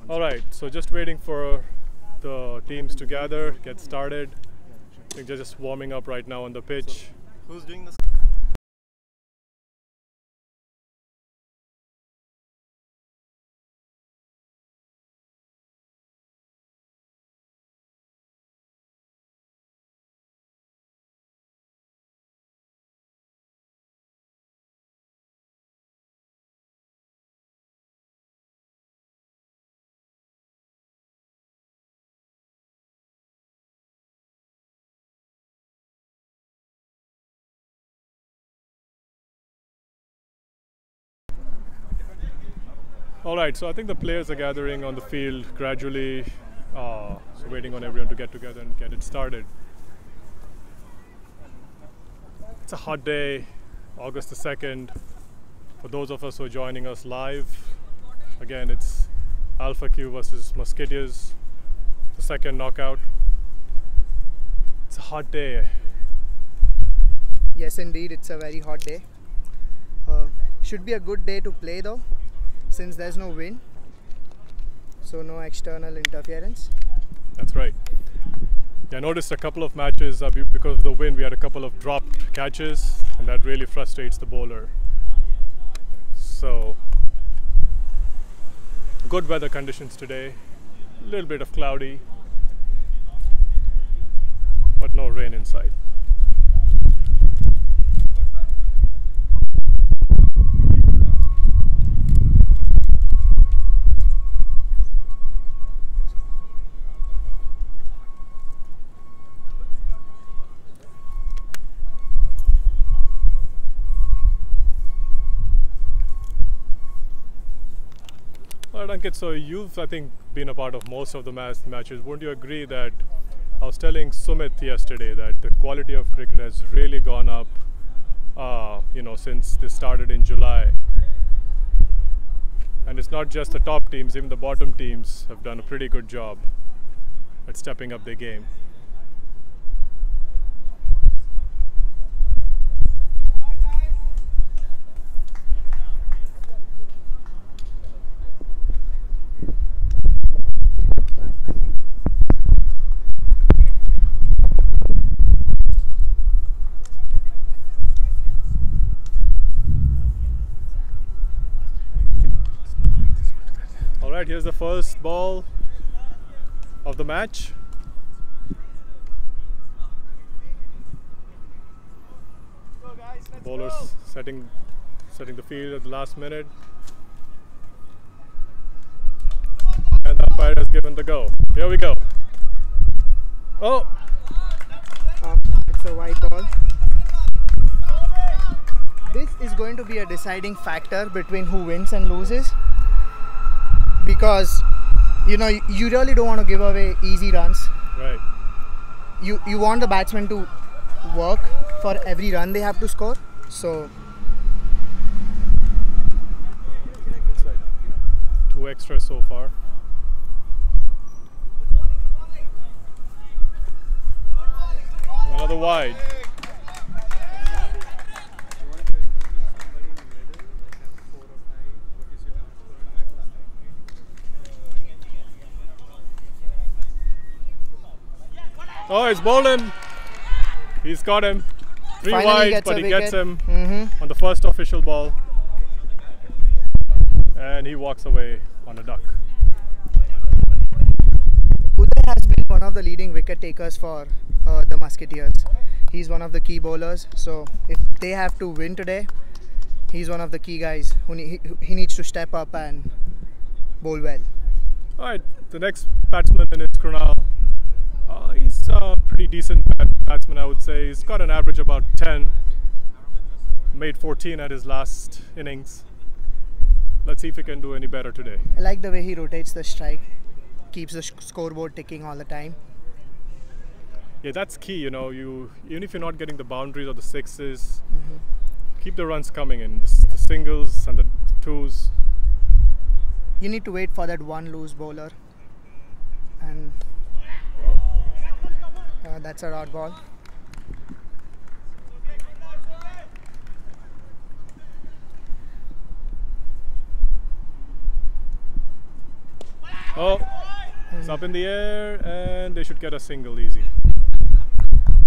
All right, so just waiting for the teams to gather, get started. I think they're just warming up right now on the pitch. Who's doing this? All right, so I think the players are gathering on the field gradually, so waiting on everyone to get together and get it started. It's a hot day, August the 2nd. For those of us who are joining us live, again, it's Alpha Q versus Musketeers, the second knockout. It's a hot day. Yes, indeed, it's a very hot day. Should be a good day to play though, since there's no wind, so no external interference. That's right. Yeah, I noticed a couple of matches because of the wind, we had a couple of dropped catches, and that really frustrates the bowler. So, good weather conditions today. A little bit of cloudy, but no rain in sight. All right, Ankit, so you've, I think, been a part of most of the matches. Wouldn't you agree that I was telling Sumit yesterday that the quality of cricket has really gone up, since this started in July? And it's not just the top teams, even the bottom teams have done a pretty good job at stepping up their game. Alright, here's the first ball of the match. Bowlers setting the field at the last minute. And the umpire has given the go. Here we go. Oh! It's a wide ball. This is going to be a deciding factor between who wins and loses, because you really don't want to give away easy runs. Right. You want the batsman to work for every run they have to score. So It's like 2 extras so far. Another wide. Oh, it's bowling. He's got him. 3 Finally wide, gets but a he gets wicket. him on the first official ball. And he walks away on a duck. Uday has been one of the leading wicket takers for the Musketeers. He's one of the key bowlers. So if they have to win today, he's one of the key guys who he needs to step up and bowl well. All right, the next batsman is Krunal. He's a pretty decent batsman, I would say. He's got an average about 10. Made 14 at his last innings. Let's see if he can do any better today. I like the way he rotates the strike, keeps the scoreboard ticking all the time. Yeah, that's key. Even if you're not getting the boundaries or the sixes, keep the runs coming in. The singles and the twos. You need to wait for that one loose bowler, and that's a rod ball. Oh, it's up in the air and they should get a single easy.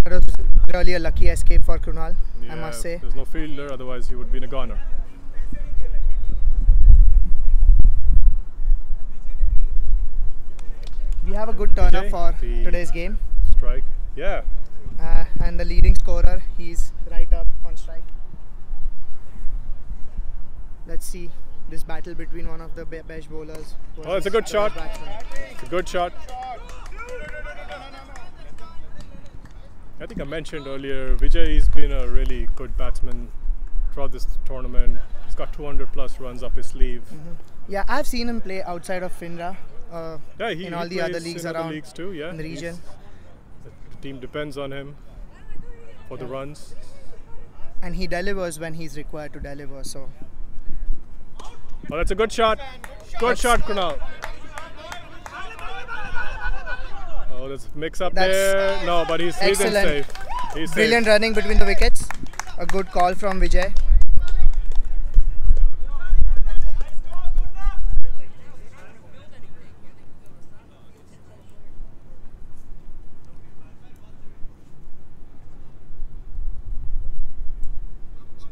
That was really a lucky escape for Krunal, I must say. There's no fielder, otherwise he would be in a goner. We have a good turn-up for today's game. Strike, yeah. And the leading scorer, he's right up on strike. Let's see this battle between one of the best bowlers. Oh, it's a good shot. It's a good shot. I think I mentioned earlier, Vijay, he's been a really good batsman throughout this tournament. He's got 200 plus runs up his sleeve. Yeah, I've seen him play outside of Finra. He in all the other leagues around leagues too, yeah. in the region. The team depends on him for the runs. And he delivers when he's required to deliver. So. Oh, that's a good shot. Good shot, Krunal. Oh, there's a mix up there. No, but he's in safe. He's brilliant safe. Running between the wickets. A good call from Vijay.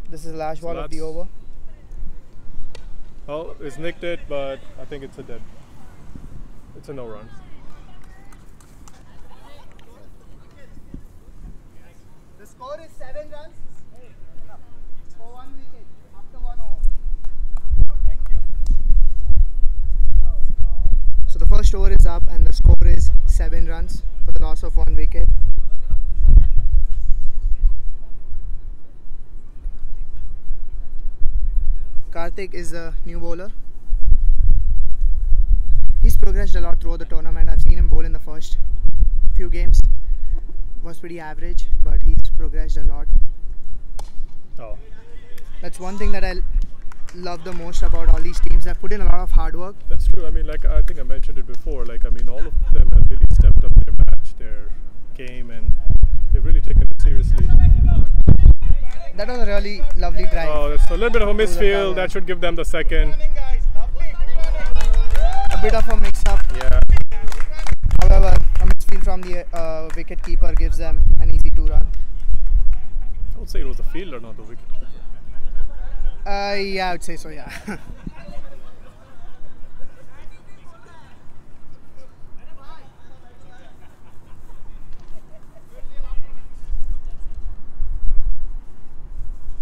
This is the last ball of the over. Oh, it's nicked it, but I think it's a dead. It's a no run. The score is 7 runs for 1 wicket after 1 over. Thank you. So the first over is up and the score is 7 runs for the loss of 1 wicket. Karthik is the new bowler. He's progressed a lot throughout the tournament. I've seen him bowl in the first few games. Was pretty average, but he's progressed a lot. Oh. That's one thing that I love the most about all these teams. They've put in a lot of hard work. That's true. I mean, like I think I mentioned it before. Like I mean, all of them have really stepped up their match, their game, and they've really taken it seriously. That was a really lovely drive. Oh, that's a little bit of a misfield. That should give them the second. A bit of a mix-up. Yeah. However, a misfield from the wicket keeper gives them an easy 2 run. I would say it was the fielder, not the wicket keeper. Yeah, I would say so, yeah.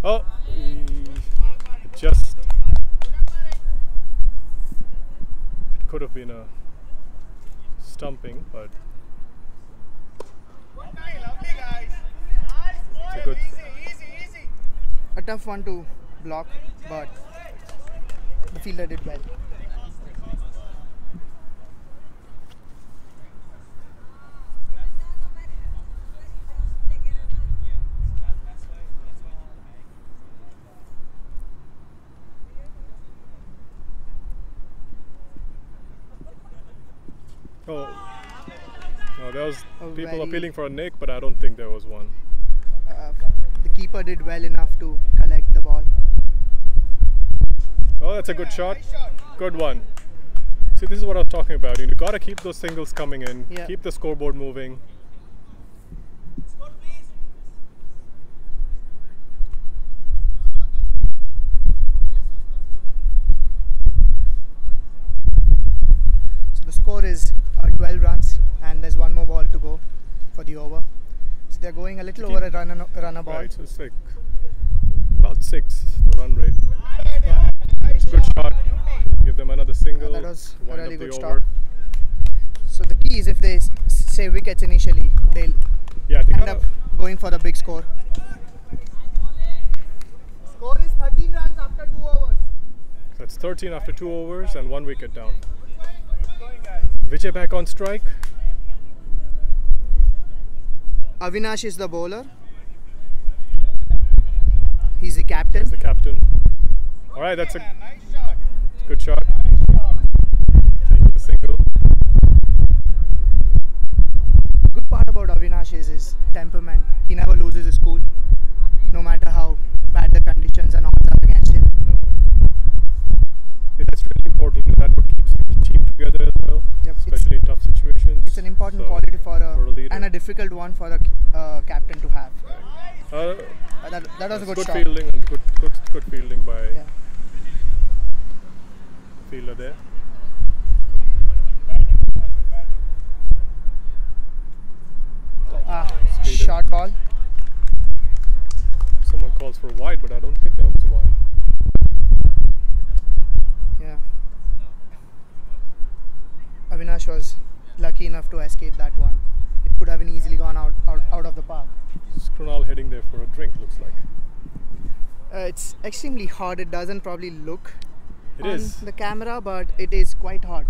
Oh, just it could have been a stumping, but it's a good. A tough one to block, but the fielder did well. Oh, no, there was people very appealing for a nick, but I don't think there was one. The keeper did well enough to collect the ball. Oh, that's a good shot. Good one. See, this is what I was talking about. You got to keep those singles coming in, keep the scoreboard moving. So the score is 12 runs and there's 1 more ball to go for the over. So they're going a little over a runner ball. Right, so it's like about 6, the run rate. Yeah. It's a good shot. Give them another single. That was a really good over. stop. So the key is if they save wickets initially, they'll end up going for the big score. Score is 13 runs after 2 overs. That's 13 after 2 overs and 1 wicket down. Vijay back on strike. Avinash is the bowler. He's the captain. He's the captain. All right, that's a good shot. Taking the single. Good part about Avinash is his temperament. He never loses his cool, no matter how bad the conditions and odds are against him. Yeah, that's really important. That's what keeps the team together as well. an important So, quality for a leader. and a difficult one for a captain to have. That was a good shot. fielding and good fielding by Yeah. fielder there. Speeding. Short ball. Someone calls for a wide, but I don't think that was a wide. Yeah. Avinash was lucky enough to escape that one. It could have been easily gone out of the park. Is Krunal heading there for a drink, looks like. It's extremely hot. It doesn't probably look It on is. the camera, but it is quite hot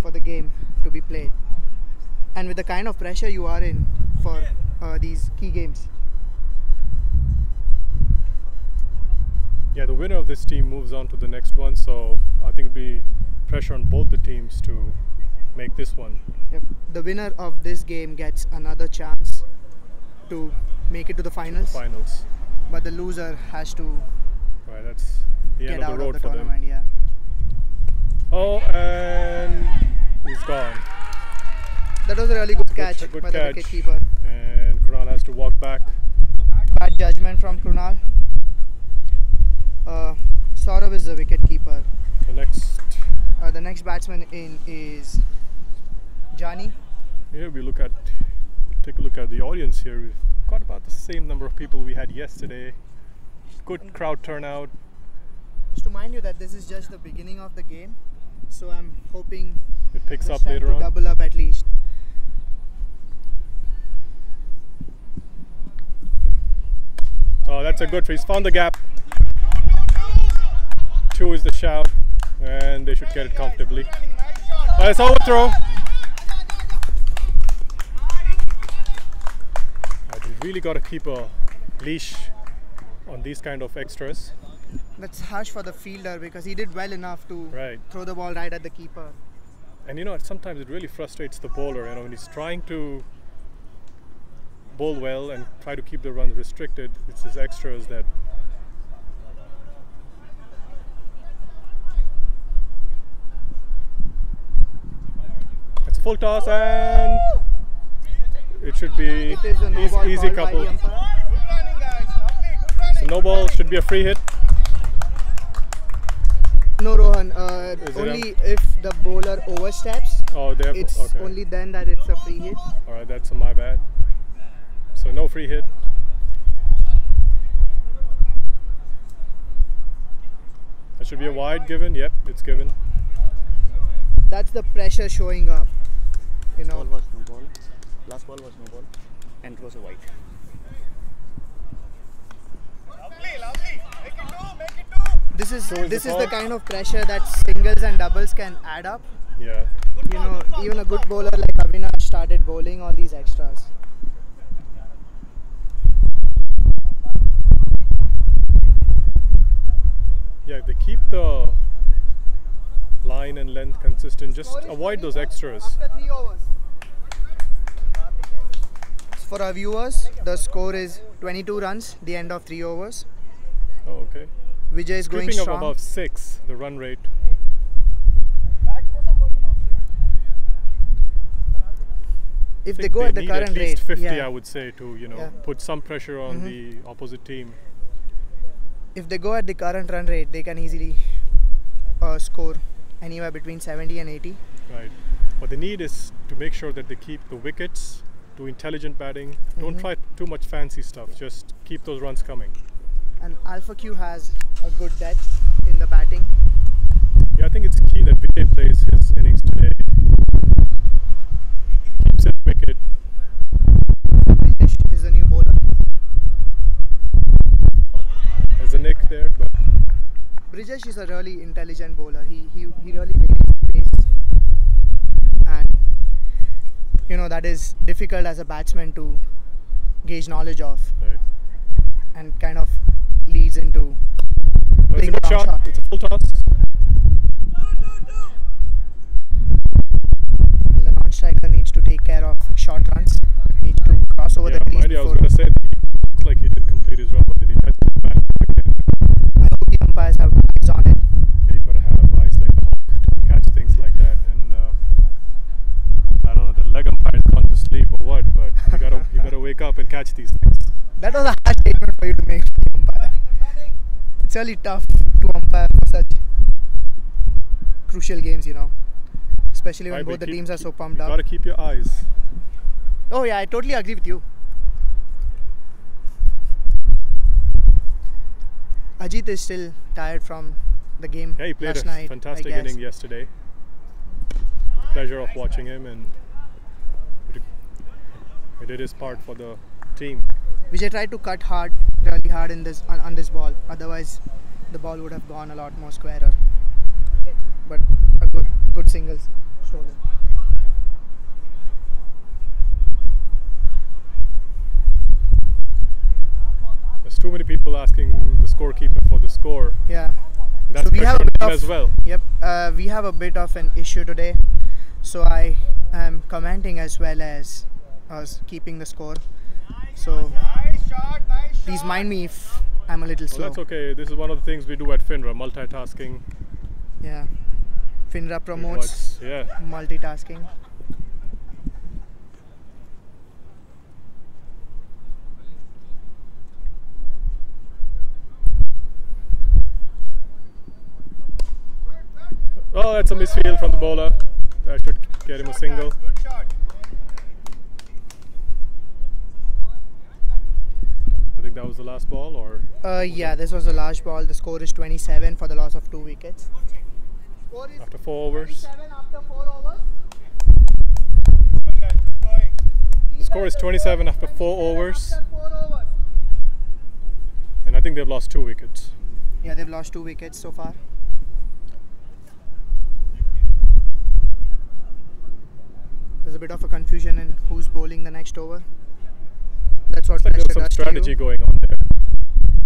for the game to be played. And with the kind of pressure you are in for these key games. Yeah, the winner of this team moves on to the next one, so I think it'll be pressure on both the teams to make this one. Yep. The winner of this game gets another chance to make it to the finals, but the loser has to Right, that's the get end of out the road of the for tournament. them. Yeah. Oh, and he's gone. That was a really good catch good by the catch. wicketkeeper. And Krunal has to walk back. Bad judgment from Krunal. Saurav is the wicketkeeper. The The next batsman in is Jani. here we take a look at the audience here. We've got about the same number of people we had yesterday. Good crowd turnout. Just to mind you that this is just the beginning of the game, so I'm hoping It picks this up time later to on. double up at least. Oh, that's a good. He's found the gap. 2 is the shout, and they should get it comfortably. It's overthrow. We really got to keep a leash on these kind of extras. That's harsh for the fielder because he did well enough to Right. throw the ball right at the keeper. And sometimes it really frustrates the bowler. When he's trying to bowl well and try to keep the runs restricted, it's his extras that. It's a full toss and it should be It is a no ball easy called by couple. the umpire. So no ball, should be a free hit. No, Rohan. Is it Only if the bowler oversteps, Oh, they have. it's Okay. only then that it's a free hit. All right, that's my bad. So no free hit. That should be a wide given. Yep, it's given. That's the pressure showing up. Ball was no ball. Last ball was no ball, and it was a white. This is So is this the is the ball- kind of pressure that singles and doubles can add up. Yeah. Even a good bowler like Avinash started bowling all these extras. Yeah, they keep the line and length consistent. Just avoid those extras. After 3 overs. For our viewers, the score is 22 runs, the end of 3 overs. Oh, okay. Vijay is going Creeping up strong. above 6, the run rate. If I they think go at the need current at least rate, 50, yeah. I would say, to Yeah. put some pressure on the opposite team. If they go at the current run rate, they can easily score anywhere between 70 and 80. Right. What they need is to make sure that they keep the wickets, do intelligent batting. Don't try too much fancy stuff. Just keep those runs coming. And Alpha Q has a good depth in the batting. Yeah, I think it's key that Vijay plays his innings today. Keeps it wicket. Brijesh is the new bowler. There's a nick there, but Brijesh is a really intelligent bowler. He really varies the pace, and that is difficult as a batsman to gauge knowledge of, right. and kind of leads into But it's a playing good a long shot. It's a full toss. And the non-striker needs to take care of short runs. Needs to cross over Yeah, the crease mind you, I was before. going to say that he looks like he didn't complete his run, but then he touched the bat. I hope the umpires have eyes on it. Yeah, you got to have eyes like the hawk to catch things like that. And I don't know, the leg umpire wake up and catch these things. That was a harsh statement for you to make, umpire. It's really tough to umpire for such crucial games, you know, especially when both the teams are so pumped up. You gotta keep your eyes. Oh yeah, I totally agree with you. Ajit is still tired from the game Yeah, he played last a night, fantastic inning yesterday. Pleasure of watching him, and he did his part for the team. Vijay tried to cut really hard in this on this ball. Otherwise, the ball would have gone a lot more squarer. But a good singles stolen. There's too many people asking the scorekeeper for the score. Yeah. That's So we have a bit of, as well. Yep. We have a bit of an issue today. So I am commenting as well as us keeping the score. So please mind me if I'm a little slow. Well, that's okay. This is one of the things we do at FINRA, multitasking. Yeah. FINRA promotes multitasking. Oh, that's a misfield from the bowler. That should get him a single. I think that was the last ball, or? Yeah, this was the last ball. The score is 27 for the loss of 2 wickets. After 4 overs. The score is 27 after 4 overs. And I think they've lost 2 wickets. Yeah, they've lost 2 wickets so far. There's a bit of a confusion in who's bowling the next over. That's what Looks like there's some strategy going on there.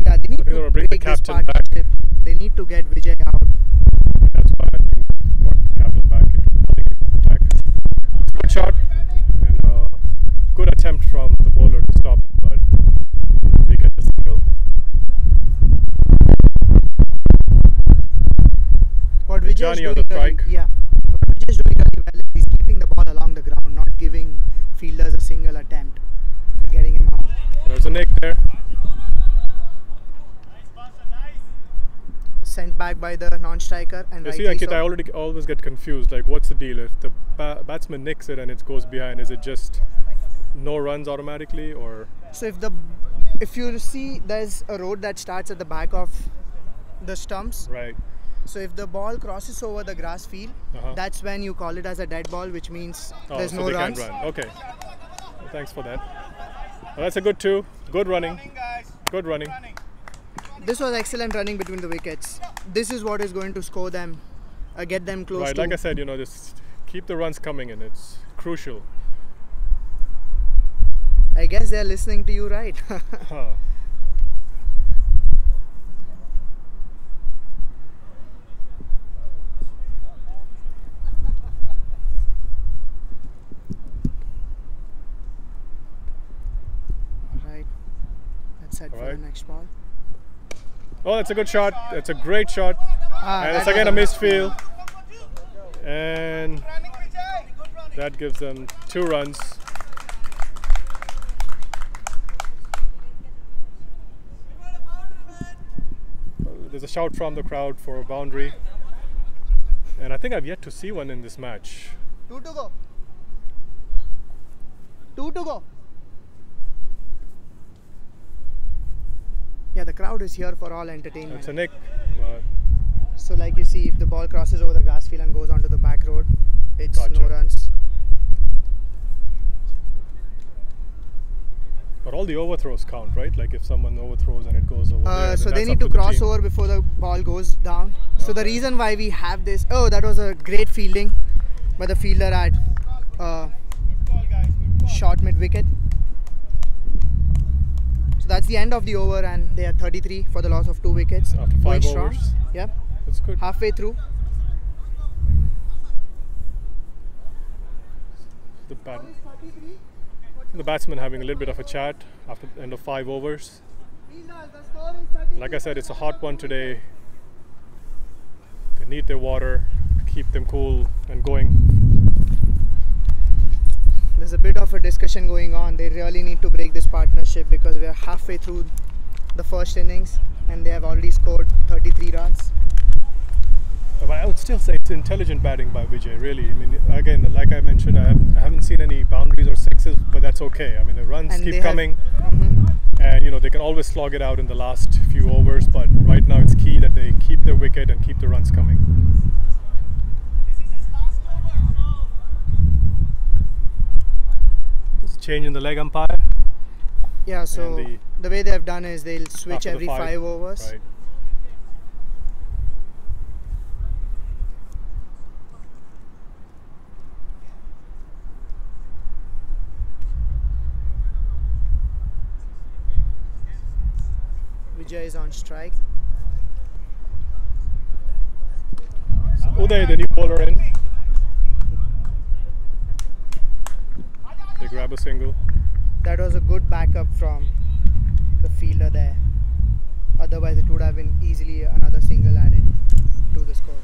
Yeah, they need I think to bring the break this captain back. partnership. They need to get Vijay out. That's why I think brought the captain back into the attack. Good shot and good attempt from the bowler to stop, but they get the single. What Vijay is Johnny doing on the strike. yeah, what Vijay is doing really well is he's keeping the ball along the ground, not giving fielders a single attempt at getting him out. There's a nick there. Sent back by the non-striker and You see, Ankit, I always get confused. Like, what's the deal? If the batsman nicks it and it goes behind, is it just no runs automatically, or? So if you see, there's a road that starts at the back of the stumps. Right. So if the ball crosses over the grass field, that's when you call it as a dead ball, which means there's no runs. Can't run. Okay. Well, thanks for that. Well, that's a good 2. Good running. Good running. This was excellent running between the wickets. This is what is going to score them, get them close right, to. like I said, just keep the runs coming in. It's crucial. I guess they're listening to you, right? Alright, let's head for the next ball. Oh, that's a good shot. That's a great shot. And it's again a misfield. And that gives them 2 runs. There's a shout from the crowd for a boundary. And I think I've yet to see one in this match. 2 to go. 2 to go. Yeah, the crowd is here for all entertainment. It's a nick. But so like you see, if the ball crosses over the grass field and goes onto the back road, it's no runs. But all the overthrows count, right? Like if someone overthrows and it goes over there, so they need to cross over before the ball goes down. So the reason why we have this, that was a great fielding by the fielder at short mid wicket. So that's the end of the over, and they are 33 for the loss of 2 wickets. After 5 overs. Yeah, that's good. Halfway through. The batsman having a little bit of a chat after the end of 5 overs. Like I said, it's a hot one today. They need their water to keep them cool and going. There's a bit of a discussion going on. They really need to break this partnership because we are halfway through the first innings and they have already scored 33 runs. But I would still say it's intelligent batting by Vijay, really. I mean, again, like I mentioned, I haven't seen any boundaries or sixes, but that's okay. I mean, the runs And keep coming, and they can always slog it out in the last few overs. But right now, it's key that they keep their wicket and keep the runs coming. There's a change in the leg umpire. Yeah, so the way they have done is they'll switch every 5 overs. Right. Vijay is on strike. So Uday, the new bowler, in. They grab a single. That was a good backup from the fielder there. Otherwise, it would have been easily another single added to the score.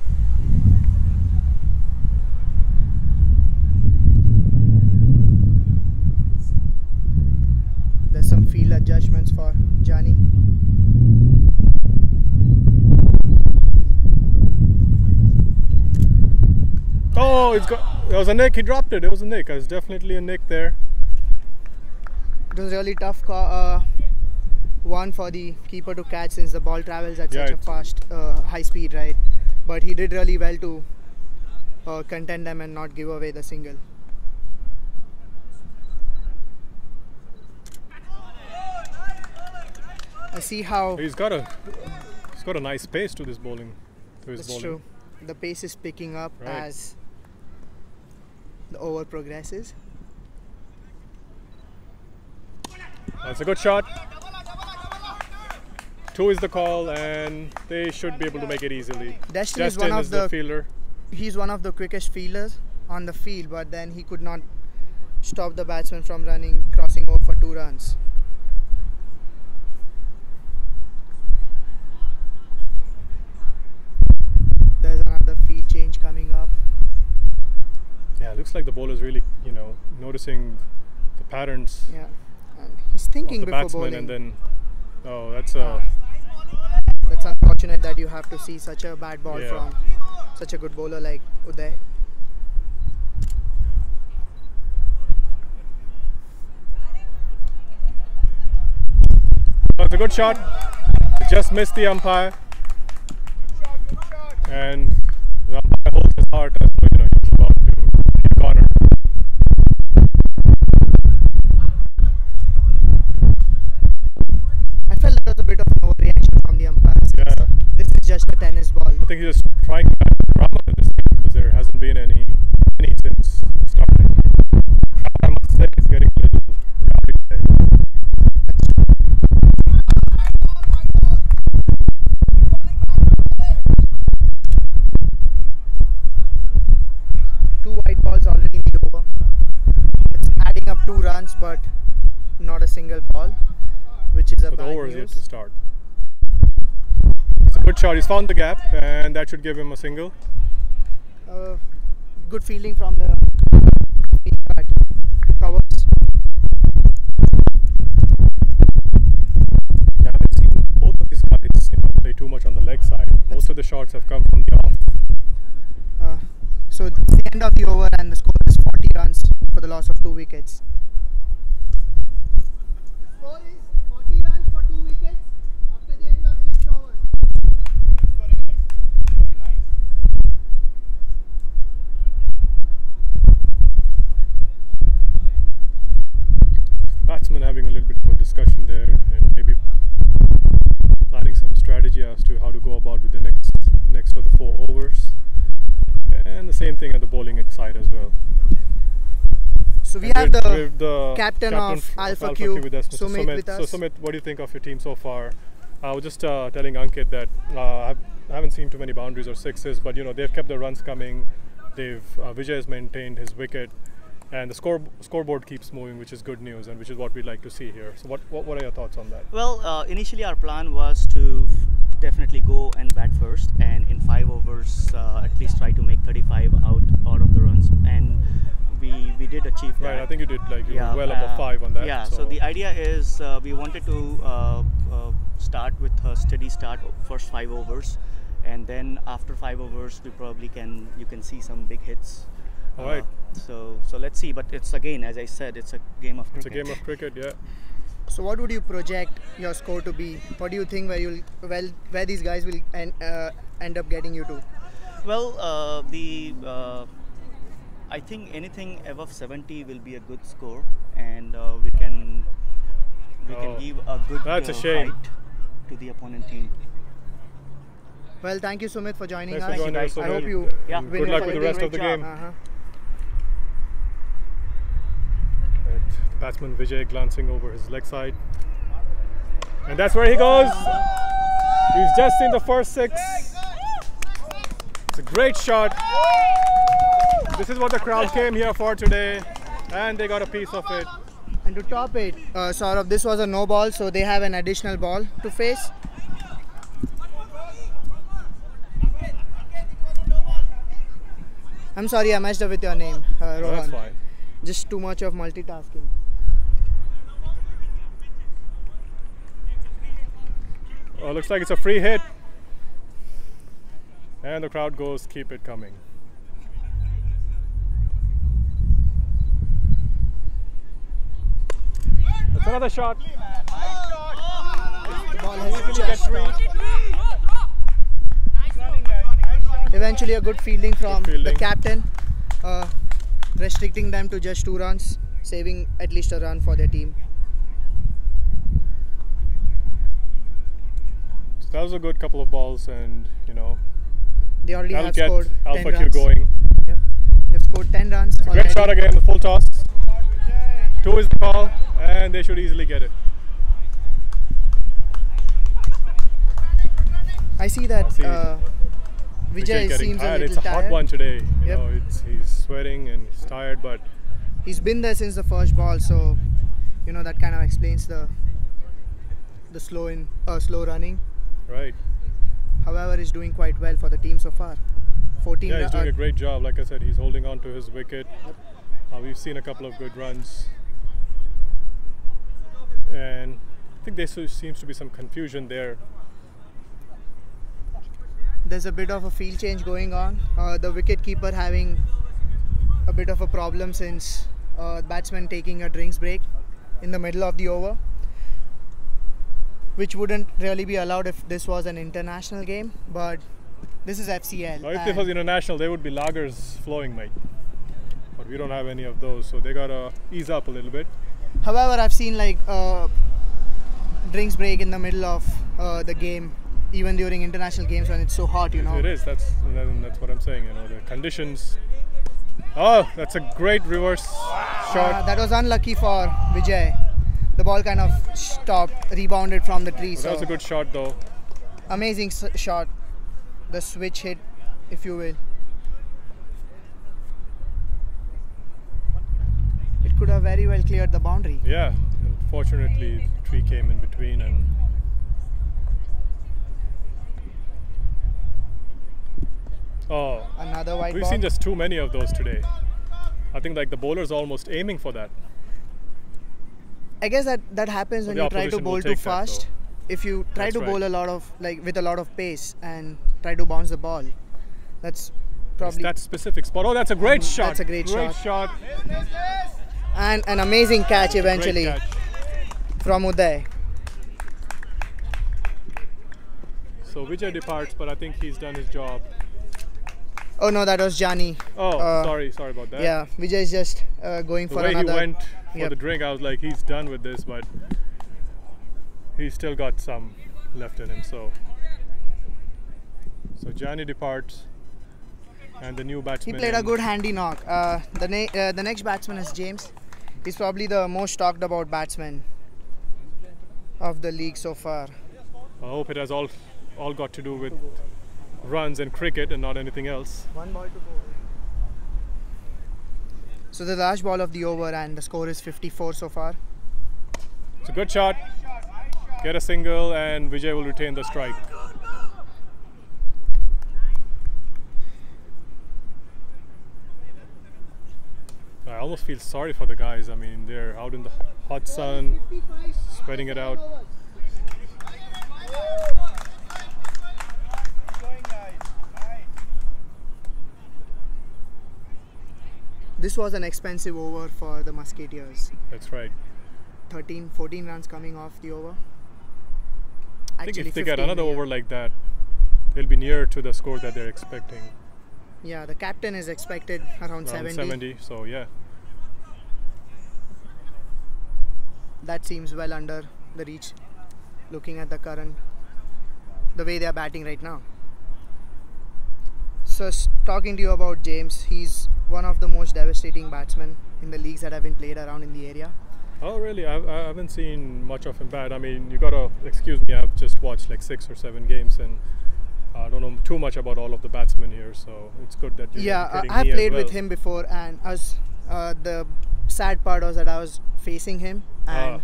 There's some field adjustments for Johnny. Oh, there was a nick. He dropped it. It was a nick. There's definitely a nick there. It was really tough one for the keeper to catch since the ball travels at such a fast, high speed, right? But he did really well to contend them and not give away the single. I see how he's got a nice pace to this bowling. That's true. The pace is picking up as the over progresses. That's a good shot. 2 is the call, and they should be able to make it easily. Destin is one of the fielder. He's one of the quickest fielders on the field, but then he could not stop the batsman from crossing over for 2 runs. There's another field change coming up. Yeah, it looks like the bowler's really, noticing the patterns. Yeah, and he's thinking of the before batsman, bowling. and then, that's unfortunate that you have to see such a bad ball from such a good bowler like Uday. That's a good shot. It just missed the umpire. And the umpire holds his heart as he's about to keep corner. I felt there was a bit of an overreaction from the umpires. Yeah. This is just a tennis ball. I think he's just trying to add drama to this game because there hasn't been any since he started. I must say he's getting a little rowdy today. White balls already in the over. It's adding up 2 runs, but not a single ball, which is a bad The over news. is yet to start. It's a good shot. He's found the gap, and that should give him a single. Good fielding from the covers. Yeah, I've seen both of these guys play too much on the leg side. Most of the shots have come from the off. So it's the end of the over and the score is 40 runs for the loss of 2 wickets. The score is 40 runs for 2 wickets after the end of 6 overs. Batsmen having a little bit of a discussion there and maybe planning some strategy as to how to go about with the next of the 4 overs. And the same thing at the bowling side as well. So we have the captain of Alpha Q, with us, Mr. Sumit with us. So Sumit, what do you think of your team so far? I was just telling Ankit that I haven't seen too many boundaries or sixes, but they've kept the runs coming. Vijay has maintained his wicket, and the scoreboard keeps moving, which is good news and which is what we'd like to see here. So what are your thoughts on that? Well, initially our plan was to definitely go and bat first, and in 5 overs at least try to make 35 out of the runs, and we did achieve that. Right, I think you did like you Yeah, were well above 5 on that. Yeah, so the idea is we wanted to start with a steady start, first 5 overs, and then after 5 overs we probably you can see some big hits. All right. Uh, So let's see, but it's again, as I said, it's a game of cricket. It's a game of cricket, yeah. So what would you project your score to be? What do you think where these guys will end up getting you to? Well, I think anything above 70 will be a good score, and we can give a good That's a shame. fight to the opponent team. Well, thank you, Sumit, for joining Thanks us. for joining us, I hope Sumit. you Yeah. win Good your luck with the fight. rest of the Great game. Uh-huh. Batsman Vijay glancing over his leg side. And that's where he goes. He's just seen the first 6. It's a great shot. This is what the crowd came here for today, and they got a piece of it. And to top it, Saurabh, this was a no ball, so they have an additional ball to face. I'm sorry, I messed up with your name, No, Rohan. that's fine. Just too much of multitasking. Oh, looks like it's a free hit. And the crowd goes, keep it coming. That's another shot. The ball has Easily just get free. stopped. Eventually, a good fielding from Good fielding. the captain, restricting them to just 2 runs, saving at least a run for their team. So that was a good couple of balls, and you know, They already that'll have get scored 10 Alpha Q runs. going. Yep. They've scored 10 runs. Great already. shot again, the full toss. 2 is the call, and they should easily get it. I see that I see Vijay getting seems a tired. little It's a tired. hot one today. You Yep. know, he's sweating and he's tired, but He's been there since the first ball, so you know that kind of explains the slow running. right. However, he's doing quite well for the team so far. 14. Yeah, he's doing a great job. Like I said, he's holding on to his wicket. We've seen a couple of good runs, and I think there seems to be some confusion there. There's a bit of a field change going on. The wicket keeper having a bit of a problem since batsman taking a drinks break in the middle of the over, which wouldn't really be allowed if this was an international game, but this is FCL. Now, if this was international, there would be lagers flowing, mate. But we don't have any of those, so they gotta ease up a little bit. However, I've seen like drinks break in the middle of the game, even during international games when it's so hot, you know. It is. That's what I'm saying. You know, the conditions. Oh, that's a great reverse shot. That was unlucky for Vijay. The ball kind of stopped, rebounded from the tree. That So was a good shot, though. amazing shot. The switch hit, if you will. It could have very well cleared the boundary. Yeah. Unfortunately, the tree came in between, and oh, Another white we've ball. seen just too many of those today. I think like the bowler's almost aiming for that. I guess that happens when the you try to opposition will bowl too take that, fast. though. If you try That's to bowl right. a lot of with a lot of pace and try to bounce the ball, that's probably That specific spot. Oh, that's a great shot. That's a great shot. and an amazing catch Great eventually catch. from Uday. So Vijay departs, but I think he's done his job. Oh no, that was Jani. Oh, sorry about that. Yeah, Vijay is just going The for way another. he went for Yep. the drink, I was like, he's done with this, but he's still got some left in him. So Jani departs, and the new He batsman. played a in. good handy knock. The next batsman is James. He's probably the most talked about batsman of the league so far. I hope it has all got to do with runs and cricket and not anything else. One ball to go. So the last ball of the over, and the score is 54 so far. It's a good shot. Get a single, and Vijay will retain the strike. almost feel sorry for the guys. I mean, they're out in the hot sun, sweating it out. This was an expensive over for the Musketeers. That's right. 13, 14 runs coming off the over. I think if they 15 get another here. over like that, they'll be near to the score that they're expecting. Yeah, the captain is expected around 70. So yeah. That seems well under the reach, looking at the way they are batting right now. So talking to you about James, he's one of the most devastating batsmen in the leagues that have been played around in the area. Oh really? I haven't seen much of him bat. I mean, you gotta excuse me, I've just watched like 6 or 7 games and I don't know too much about all of the batsmen here, so it's good that you're educating I've me played as well. with him before, and the sad part was that I was facing him and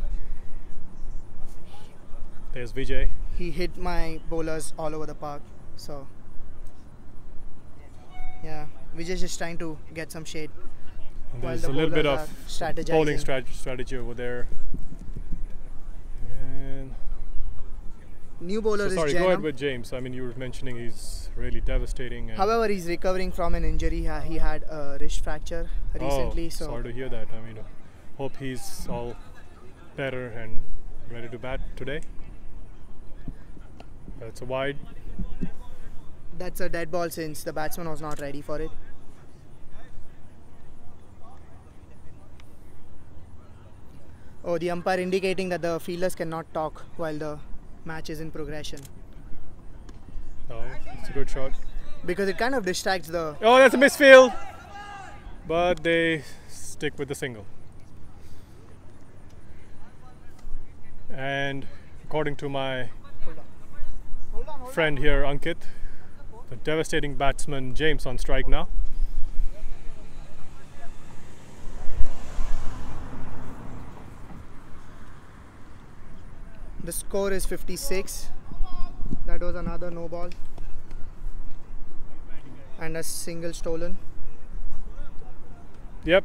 there's Vijay. he hit my bowlers all over the park. So yeah, we're just trying to get some shade. And While there's the a little bit bowlers of are strategizing. bowling strategy over there. And New bowler so sorry, is go ahead Jainam. with James. I mean, you were mentioning he's really devastating. And However, he's recovering from an injury. He had a wrist fracture recently. oh, So sorry to hear that. I mean, hope he's all better and ready to bat today. That's a wide. that's a dead ball since the batsman was not ready for it. Oh, the umpire indicating that the fielders cannot talk while the match is in progression, Oh, it's a good shot. because it kind of distracts the. Oh, that's a misfield. But they stick with the single. And according to my friend here, Ankit, the devastating batsman James on strike now. The score is 56. That was another no ball and a single stolen. Yep.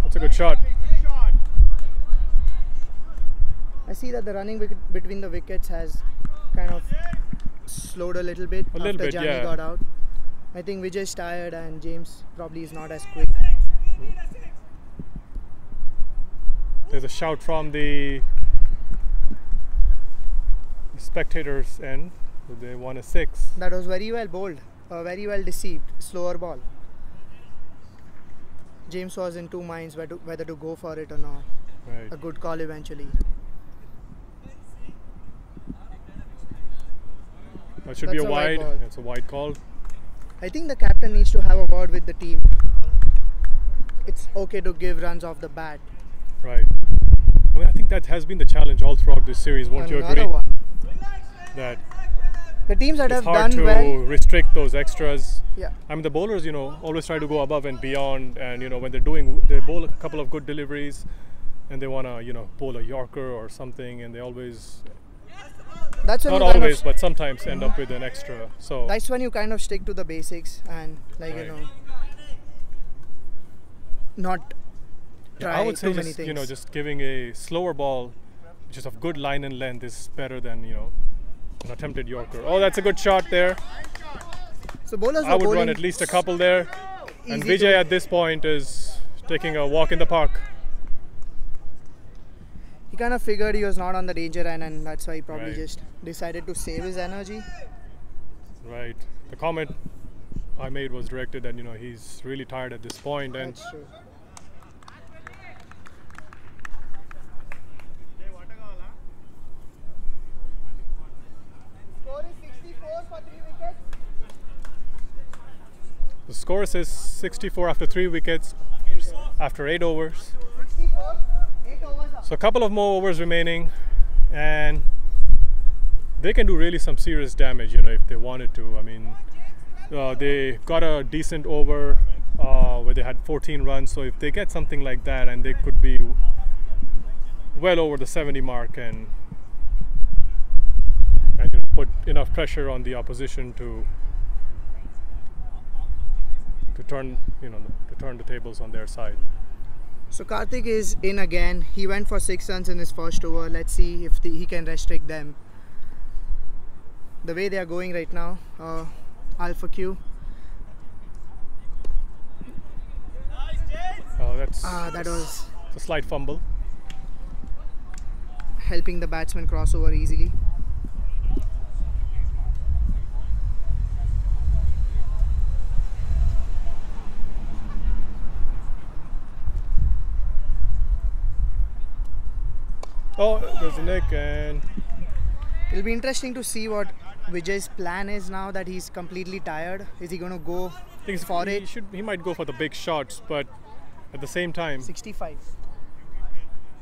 That's a good shot. I see that the running between the wickets has kind of slowed a little bit A little after bit, Jani yeah. got out. I think Vijay's tired and James probably is not as quick. There's a shout from the spectators end. They want a 6. That was very well bowled, very well deceived, slower ball. James was in two minds whether to go for it or not. Right. A good call eventually. That should be That's a a wide wide. ball. That's a wide call. I think the captain needs to have a word with the team. It's okay to give runs off the bat. Right. I mean, I think that has been the challenge all throughout this series. Won't you Another agree? one. That The teams that it's have hard done to well. restrict those extras. Yeah. I mean, the bowlers, always try to go above and beyond. And when they bowl a couple of good deliveries, and they want to, bowl a Yorker or something, and they always, That's when not you kind always, of, but sometimes end up with an extra. So that's when you kind of stick to the basics and Right. not yeah, try I would say too many just, things. just giving a slower ball, which is of good line and length, is better than an attempted Yorker. Oh, that's a good shot there. So bowlers I were would run bowling at least a couple there. And easy Vijay to- at this point is taking a walk in the park. He kind of figured he was not on the danger end, and that's why he probably Right. just decided to save his energy. Right. The comment I made was directed that he's really tired at this point, and That's true. Score is 64 for 3 wickets. the score says 64 after 3 wickets, after 8 overs. 64, 8 overs up. So a couple of more overs remaining, and they can do really some serious damage, if they wanted to. I mean, they got a decent over where they had 14 runs. So if they get something like that, and they could be well over the 70 mark, and put enough pressure on the opposition to turn, to turn the tables on their side. So Karthik is in again. He went for 6 runs in his first over. Let's see if he can restrict them. The way they are going right now, Alpha Q. That was a slight fumble. Helping the batsman cross over easily. Oh, there's a nick, and it'll be interesting to see what Vijay's plan is now that he's completely tired. Is he going to go for it? He might go for the big shots, but at the same time, 65.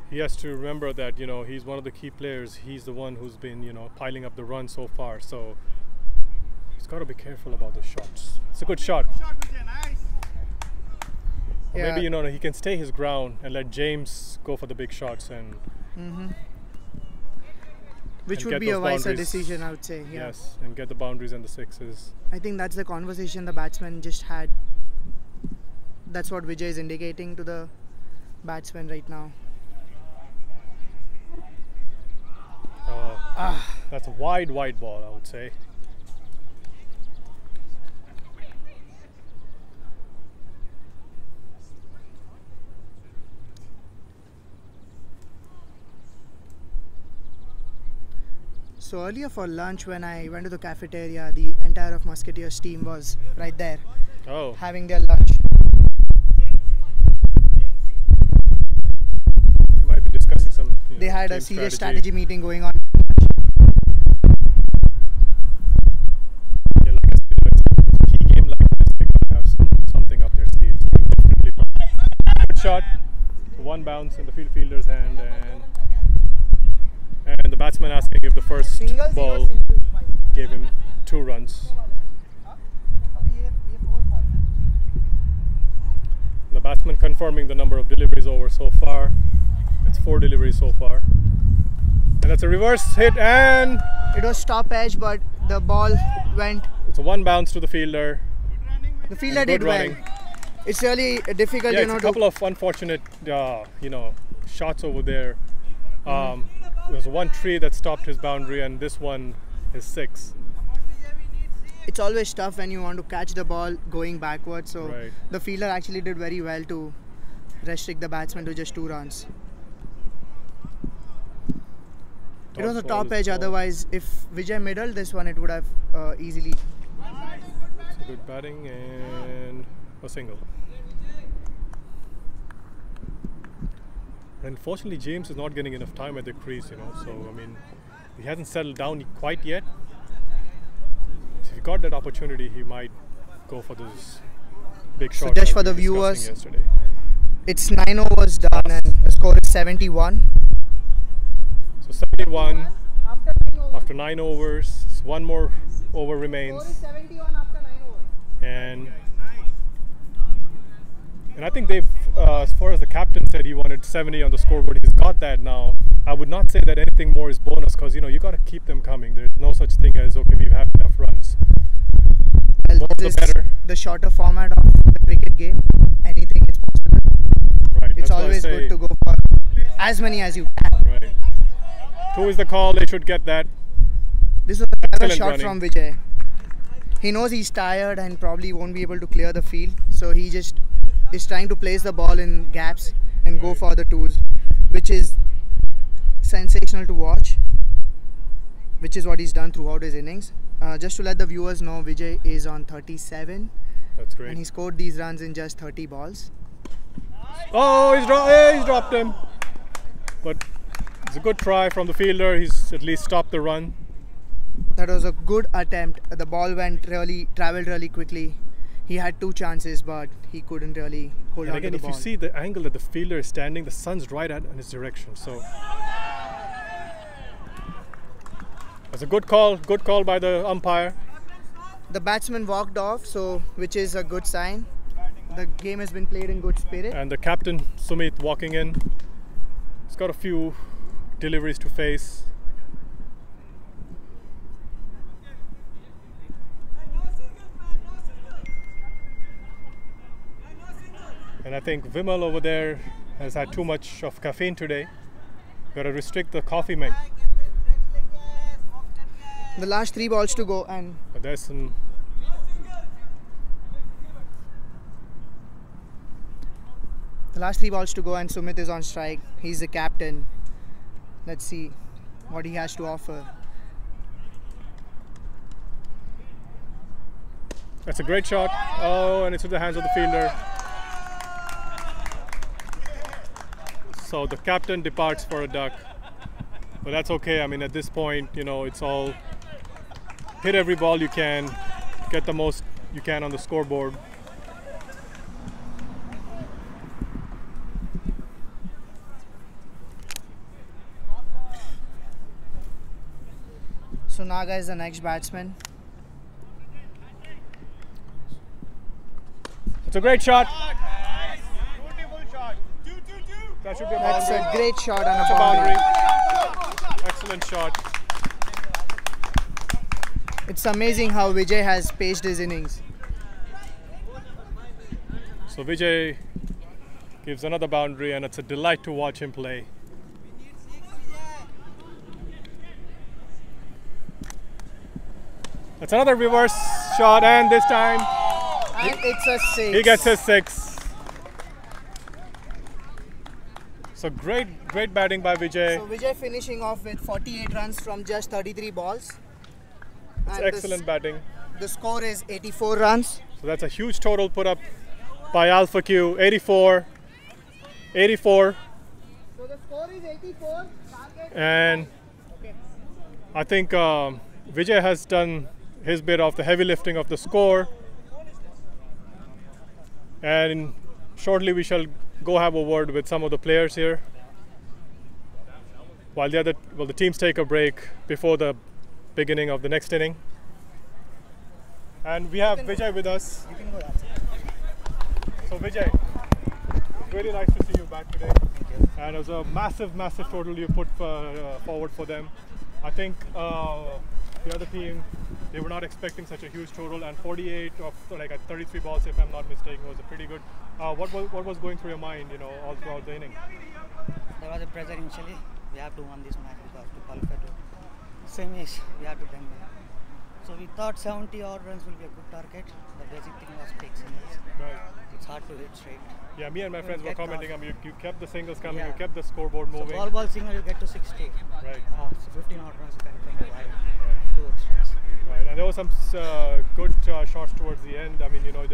He has to remember that he's one of the key players. He's the one who's been piling up the runs so far. So he's got to be careful about the shots. It's a good shot. Yeah. Maybe he can stay his ground and let James go for the big shots and. Which would be a wiser decision, I would say. Yeah. Yes, and get the boundaries and the sixes. I think that's the conversation the batsman just had. That's what Vijay is indicating to the batsman right now. That's a wide ball, I would say. So earlier for lunch, when I went to the cafeteria, the entire of Musketeers team was right there, having their lunch. They might be discussing some. They had a serious strategy meeting going on. Yeah, like I said, it's a key game like this. They gotta have something up their sleeves. Good shot. So one bounce in the fielder's hand, and the batsman asking if the first ball gave him 2 runs. The batsman confirming the number of deliveries over so far. It's 4 deliveries so far. And that's a reverse hit, and it was top edge, but the ball went. It's a 1 bounce to the fielder. The fielder did well. It's really difficult, it's a couple of unfortunate, shots over there. There was 1 tree that stopped his boundary, and this one is 6. It's always tough when you want to catch the ball going backwards. So the fielder actually did very well to restrict the batsman to just 2 runs. It was a top edge. Otherwise, if Vijay middled this one, it would have easily. It's a good batting and a single. Unfortunately, James is not getting enough time at the crease, so I mean, he hasn't settled down quite yet. So if he got that opportunity, he might go for this big shot. So just for the viewers, it's 9 overs done and the score is 71. So 71 after 9 overs, 1 more over remains. And I think they've, as far as the captain said, he wanted 70 on the scoreboard. He's got that now. I would not say that anything more is bonus, because you got to keep them coming. There's no such thing as we've had enough runs. Well, this is the shorter format of the cricket game. Anything is possible. Right. It's always good to go for as many as you can. Right. 2 is the call. They should get that. This is a clever shot from Vijay. He knows he's tired and probably won't be able to clear the field, so he just is trying to place the ball in gaps and go for the 2s, which is sensational to watch, which is what he's done throughout his innings. Just to let the viewers know, Vijay is on 37. That's great. And he scored these runs in just 30 balls. Oh, he's dropped him. But it's a good try from the fielder. He's at least stopped the run. That was a good attempt. The ball traveled really quickly. He had 2 chances, but he couldn't really hold on to the ball. Again, if you see the angle that the fielder is standing, the sun's right in his direction. So that's a good call by the umpire. The batsman walked off, which is a good sign. The game has been played in good spirit. And the captain, Sumit, walking in. He's got a few deliveries to face. And I think Vimal over there has had too much of caffeine today. Got to restrict the coffee, mate. The last 3 balls to go, and But there's some. the last 3 balls to go, and Sumit is on strike. He's the captain. Let's see what he has to offer. That's a great shot. Oh, and it's in the hands of the fielder. So the captain departs for a duck. But that's okay. I mean, at this point, you know, it's all hit every ball you can, get the most you can on the scoreboard. So Naga is the next batsman. It's a great shot. That should be a boundary. That's a great shot on a It's a boundary. Excellent shot. It's amazing how Vijay has paced his innings. So Vijay gives another boundary, and it's a delight to watch him play. That's another reverse shot, and this time And it's a 6. he gets his 6. So great batting by Vijay. So Vijay finishing off with 48 runs from just 33 balls. It's And excellent batting. The score is 84 runs. So that's a huge total put up by Alpha Q. 84. 84. So the score is 84. And I think Vijay has done his bit of the heavy lifting of the score. And shortly we shall go have a word with some of the players here, while the teams take a break before the beginning of the next inning. And we have Vijay with us. You can go that side. So Vijay, it's really nice to see you back today. Thank you. And it was a massive total you put forward for them. I think the other team, they were not expecting such a huge total, and 48 of like at 33 balls, if I'm not mistaken, was a pretty good. What was going through your mind, you know, all throughout the inning? There was a pressure initially. We have to win this match because to qualify to semis, we have to win. So we thought 70 odd runs will be a good target. The basic thing was take singles. Right. It's hard to hit straight. Yeah, me and my friends were get commenting. I mean, you kept the singles coming, you Yeah. kept the scoreboard moving. So ball single you get to 60. Right. So 15 odd runs you can come wide. 2 extras. Right, and there was some good shots towards the end. I mean, you know,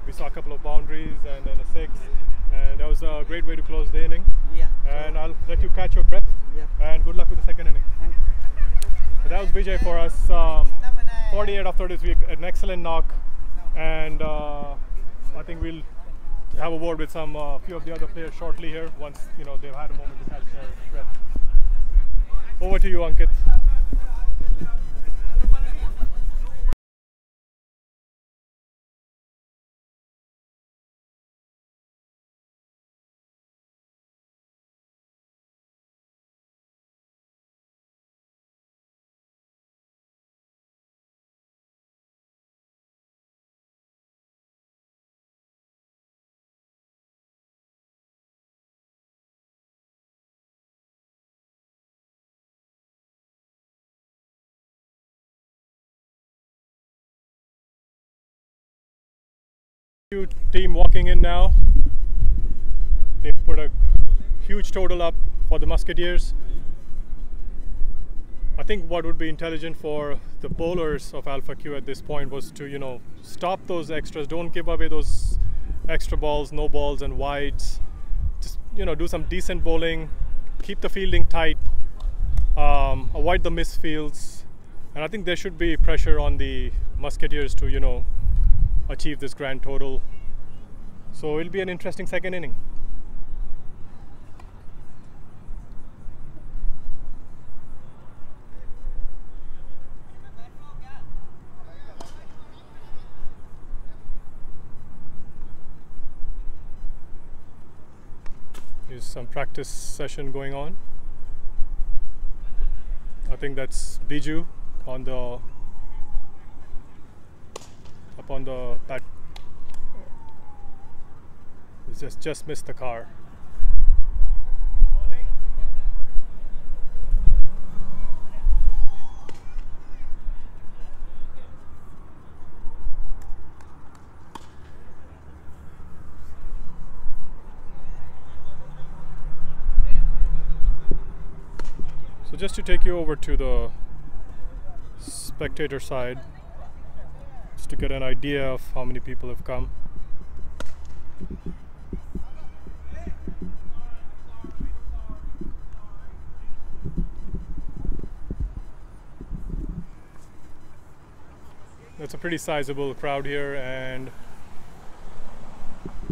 we saw a couple of boundaries and then a 6, and that was a great way to close the inning. Yeah. And I'll let you catch your breath. Yeah. And good luck with the second inning. Thank you. So that was Vijay for us. 48 of 33, an excellent knock, and I think we'll have a word with some few of the other players shortly here once you know they've had a moment to catch their breath. Over to you, Ankit. Team walking in now. They put a huge total up for the Musketeers. I think what would be intelligent for the bowlers of Alpha Q at this point was to, you know, stop those extras. Don't give away those extra balls, no balls and wides. Just, you know, do some decent bowling. Keep the fielding tight. Avoid the misfields. And I think there should be pressure on the Musketeers to, you know, achieve this grand total. So it'll be an interesting second inning. There's some practice session going on. I think that's Biju on the up on the bat. just missed the car. So just to take you over to the spectator side, just to get an idea of how many people have come. It's a pretty sizable crowd here, and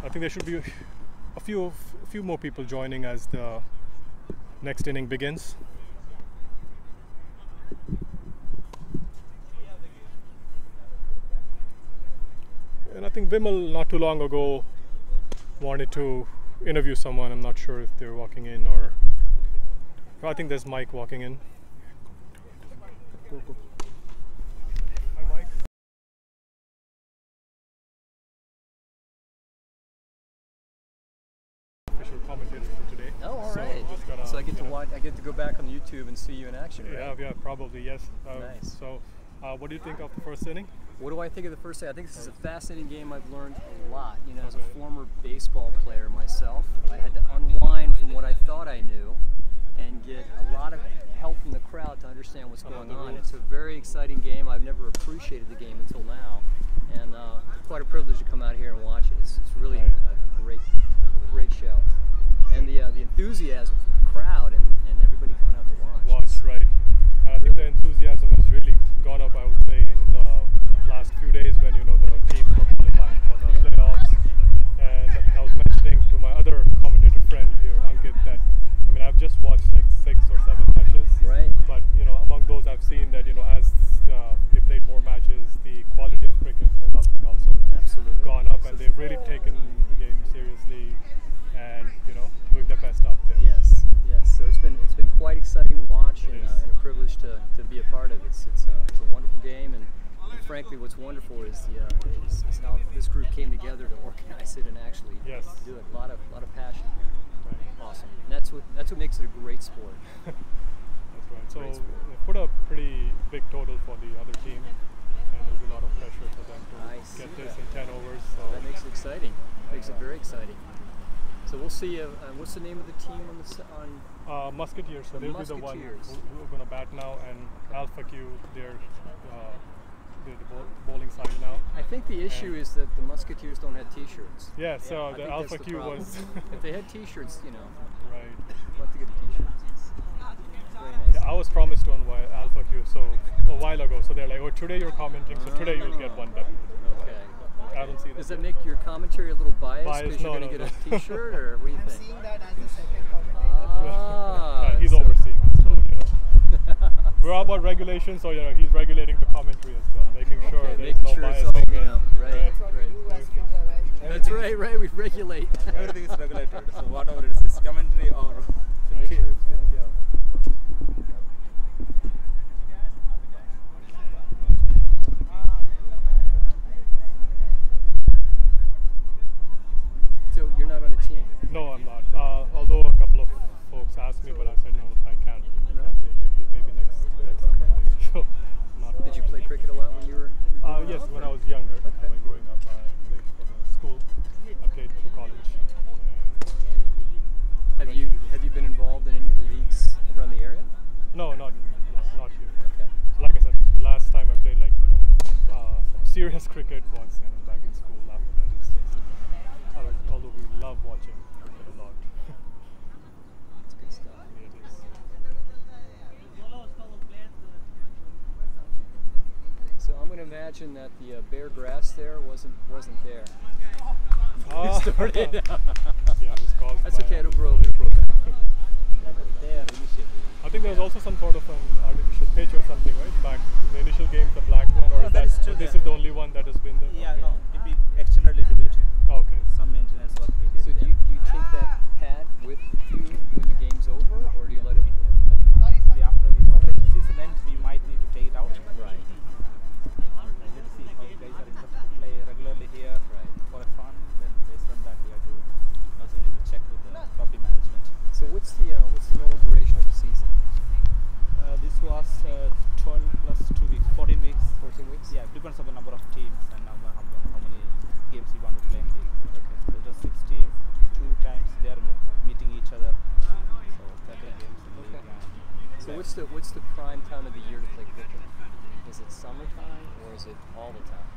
I think there should be a few more people joining as the next inning begins. And I think Vimal not too long ago wanted to interview someone. I'm not sure if they're walking in or I think there's Mike walking in. Hi Mike. Official commentator for today. Oh, all right. So I get to watch. I get to go back on YouTube and see you in action. Right? Yeah, probably yes. Nice. So, what do you think of the first inning? What do I think of the first inning? I think this is a fascinating game. I've learned a lot. You know, as a former baseball player myself, I had to unwind from what I thought I knew and get a lot of help from the crowd to understand what's going on. It's a very exciting game. I've never appreciated the game until now, and quite a privilege to come out here and watch it. It's really a great show, and the enthusiasm from the crowd and everybody coming out to watch. Right. And I think the enthusiasm has really gone up, I would say, in the last few days when the teams were qualifying for the playoffs. And I was mentioning to my other commentator friend here, Ankit, that I've just watched like 6 or 7 matches. Right. But among those, I've seen that as they played more matches, the quality of cricket has also absolutely gone up, and they've really taken the game seriously, and doing their best out there. Yes. So it's been quite exciting to watch, and a privilege to be a part of it. It's a wonderful game, and frankly, what's wonderful is is how this group came together to organize it and actually do it. A lot of passion here. Right. Awesome. And that's what makes it a great sport. That's right. So they put a pretty big total for the other team, and there's a lot of pressure for them to get this in 10 overs. So that makes it exciting. Makes it very exciting. So we'll see. What's the name of the team on Musketeers. So they'll be the one who are going to bat now, and Alpha Q, they're the bowling side now. I think the issue is that the Musketeers don't have T-shirts. Yeah, so the Alpha Q was. If they had T-shirts, right. I'd love to get a T-shirt. Very nice. Yeah, I was promised one by Alpha Q a while ago. So they're like, oh, today you're commenting, so today you'll get one definitely. Okay. I don't see that. Does that make your commentary a little biased because you're going to get a T-shirt, or what do you think? I'm seeing that as the second commentator. He's overseeing it, so we're all about regulation, so he's regulating the commentary as well, making sure there's no bias. Right. That's right. We regulate. Everything is regulated. So whatever it is commentary or make sure it's good to go. So you're not on a team? No, I'm not. Although a couple of folks asked me, but I said no, I can't make it. Maybe next summer. So Did you play cricket a lot when you were? Yes, when I was younger. When growing up, I played for the school. I played for college. Have you been involved in any of the leagues around the area? No, not here. Okay. So like I said, the last time I played some serious cricket was back in school. After that, it's just, although we love watching cricket a lot. That's good stuff. Yeah, it is. So I'm going to imagine that the bare grass there wasn't there. Started. Yeah, it was caused That's by okay. It'll grow back. I think there was also some sort of an artificial pitch or something, right? Back in the initial games, the black one, or that is still this is the only one that has been there? Yeah, okay. no, it be extended a little bit. Okay. Some maintenance work we did. So do you take that pad with you when the game's over, or do you let it? Maybe after the season ends, we might need to take it out. Right. Let's see how guys are interested to play regularly here for a fun. Then based on that, we have to 14 weeks? Yeah, it depends on the number of teams and how many games you want to play in the league. Okay. So just 6 teams, 2 times they are meeting each other. So 30 games in the Okay. league. So what's the prime time of the year to play cricket? Is it summertime or is it all the time?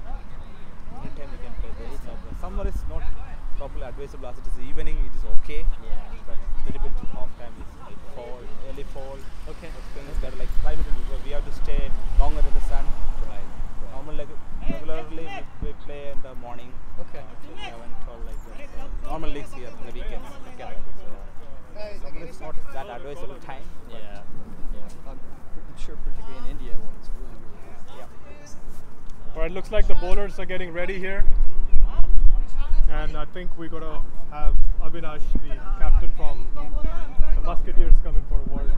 Anytime you can play. There is no problem. Summer is not properly advisable as it is evening. It is okay. Yeah. But little bit off time is like fall, early fall. Okay. Spring is better. Like climate because we have to stay longer in the sun. Right. Normally, like regularly we play in the morning. Okay. 11, 12 like that. So normal leagues here in the weekends. Got it. So summer is not that advisable time. But Yeah. Yeah. I'm sure particularly in India when it's really, really hot. yeah. Alright, looks like the bowlers are getting ready here. And I think we're gonna have Avinash, the captain from the Musketeers, come in for a word.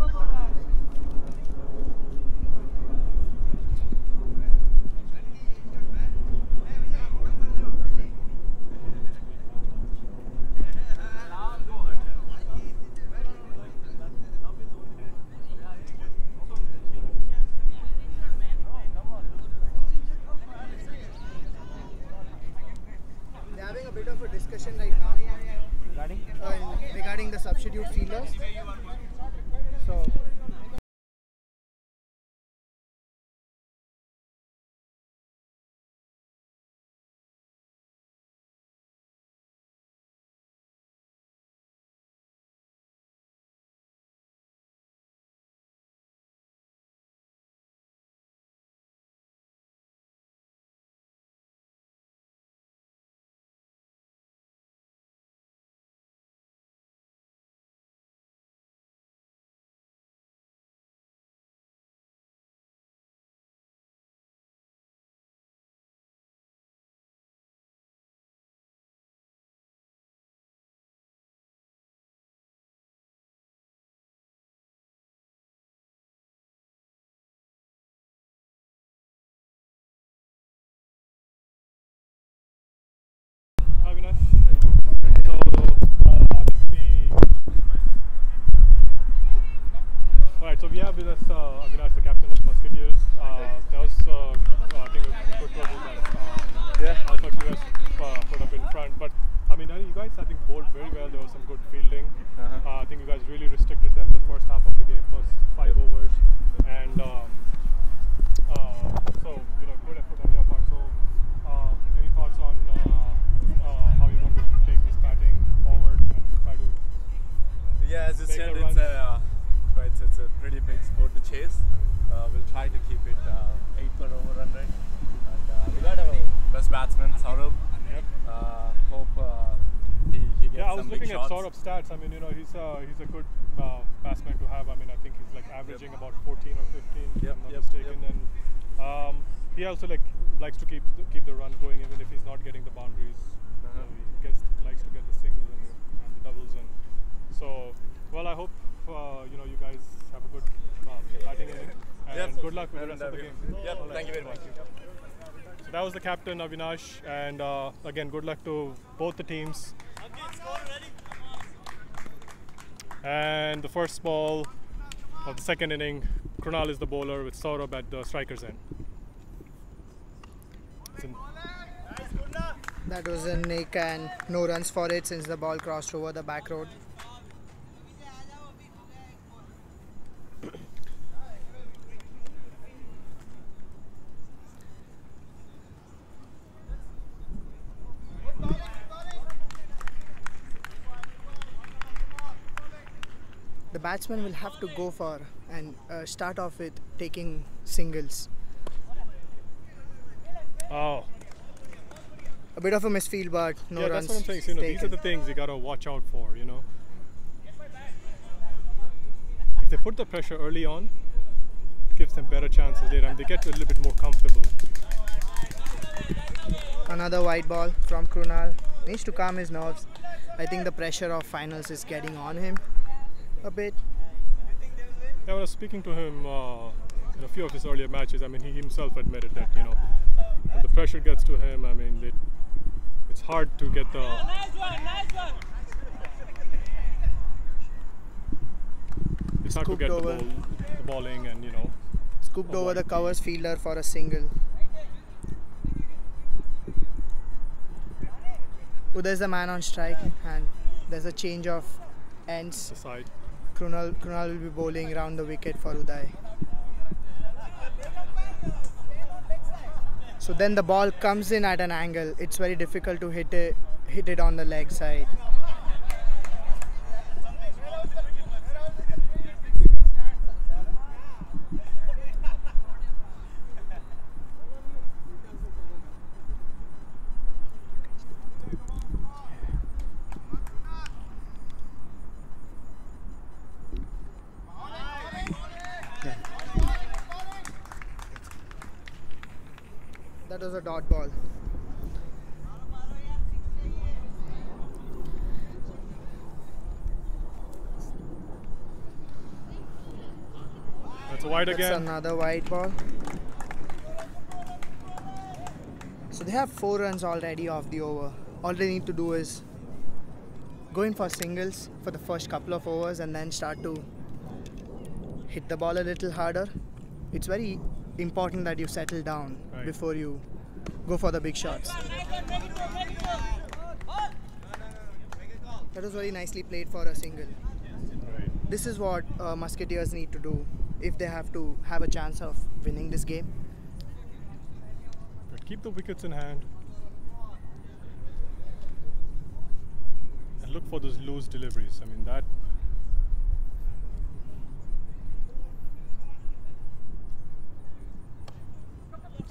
They're having a bit of a discussion right now regarding the substitute fielders. So Avinash. So, alright, so we have with us Avinash, the captain of Musketeers. That was, I think, a good trouble that Alpha QS put up in front. But I mean, you guys, I think, bowled very well. There was some good fielding. I think you guys really restricted them the first half of the game, first 5 overs, and so good effort on your part. So, any thoughts on how you're going to take this batting forward and try to? Yeah, as you Make said, a run. it's a pretty big score to chase. We'll try to keep it 8 per over run rate. And we got our best batsman, Saurabh. Yep. Hope he gets Yeah, I was some big looking at shots. Saurabh's stats. I mean, he's a good batsman to have. I mean, I think he's like averaging about 14 or 15, if I'm not mistaken. And he also likes to keep the run going, even if he's not getting the boundaries. He likes to get the singles and the doubles in. So, well, I hope you guys have a good batting inning, and good luck with the rest of the game. Yep, All right. thank you very much. So that was the captain, Avinash, and again, good luck to both the teams. And the first ball of the second inning, Krunal is the bowler with Saurabh at the striker's end. that was a nick and no runs for it since the ball crossed over the back road. The batsman will have to go for and start off with taking singles. Oh, A bit of a misfield, but no yeah, runs that's what I'm saying. So, these are taken. the things you gotta watch out for. If they put the pressure early on, it gives them better chances later, and they get a little bit more comfortable. Another white ball from Krunal. Needs to calm his nerves. I think the pressure of finals is getting on him a bit. Yeah, when I was speaking to him in a few of his earlier matches, I mean, he himself admitted that, when the pressure gets to him, I mean, it's hard to get the... It's hard to Scooped get over. the bowling and, Scooped over the covers fielder for a single. Uday's the man on strike, and there's a change of ends. The side. Krunal will be bowling round the wicket for Uday. So then the ball comes in at an angle. It's very difficult to hit it on the leg side. That was a dot ball. That's a wide That's again. another wide ball. So they have 4 runs already off the over. All they need to do is go in for singles for the first couple of overs and then start to hit the ball a little harder. It's very important that you settle down before you go for the big shots. That was very nicely played for a single. Right. This is what Musketeers need to do if they have to have a chance of winning this game. But keep the wickets in hand. And look for those loose deliveries. I mean, that.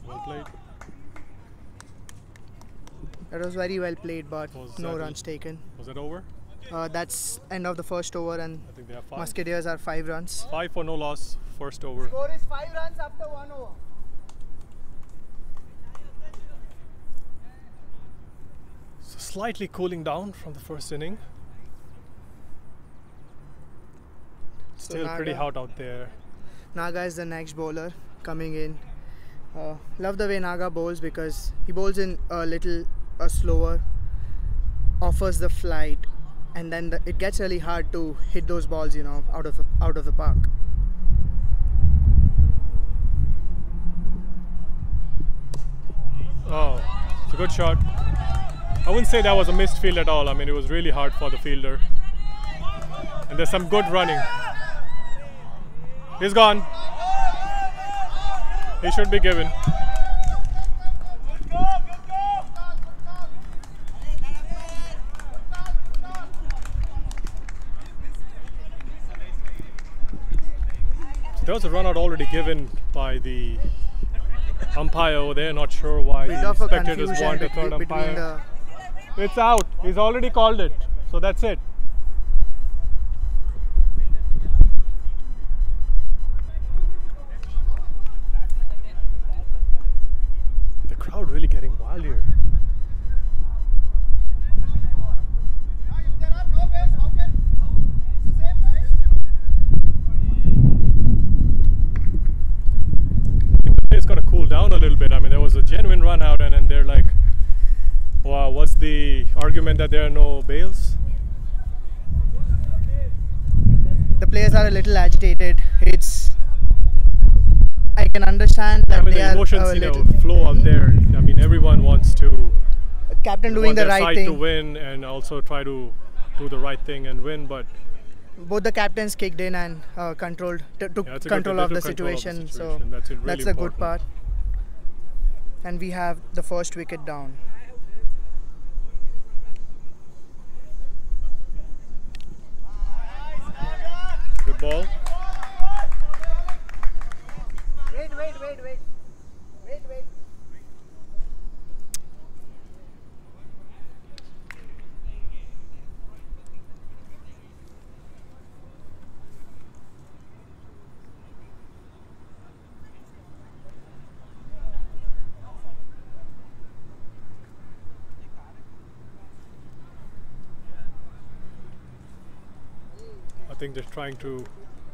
Well played. That was very well played, but Was no that runs taken. Was that over? That's end of the first over, and I think they have 5. Musketeers are 5 runs. 5 for no loss, first over. Score is 5 runs after 1 over. So slightly cooling down from the first inning. Still pretty Naga- hot out there. Naga is the next bowler coming in. Love the way Naga bowls because he bowls in a little slower, offers the flight, and then it gets really hard to hit those balls, you know, out of the park. Oh, it's a good shot. I wouldn't say that was a missed field at all. I mean, it was really hard for the fielder. And there's some good running. He's gone. He should be given. So there was a run out already given by the umpire over there. Not sure why Bit the of a spectators confusion want a third between umpire. It's out. He's already called it. So that's it. The crowd really getting wild here. It's got to cool down a little bit. I mean, there was a genuine run out, and then they're like, wow, what's the argument that there are no bails? The players are a little agitated. I can understand that I mean, they the are emotions, a you know, little. flow out there. I mean, everyone wants to Captain doing want the their right side thing. to win and also try to do the right thing and win, but Both the captains kicked in and controlled took yeah, it's a control good, of they the took control of the situation. situation. So That's really that's the good important. part. And we have the first wicket down. Good ball. Wait. I think they're trying to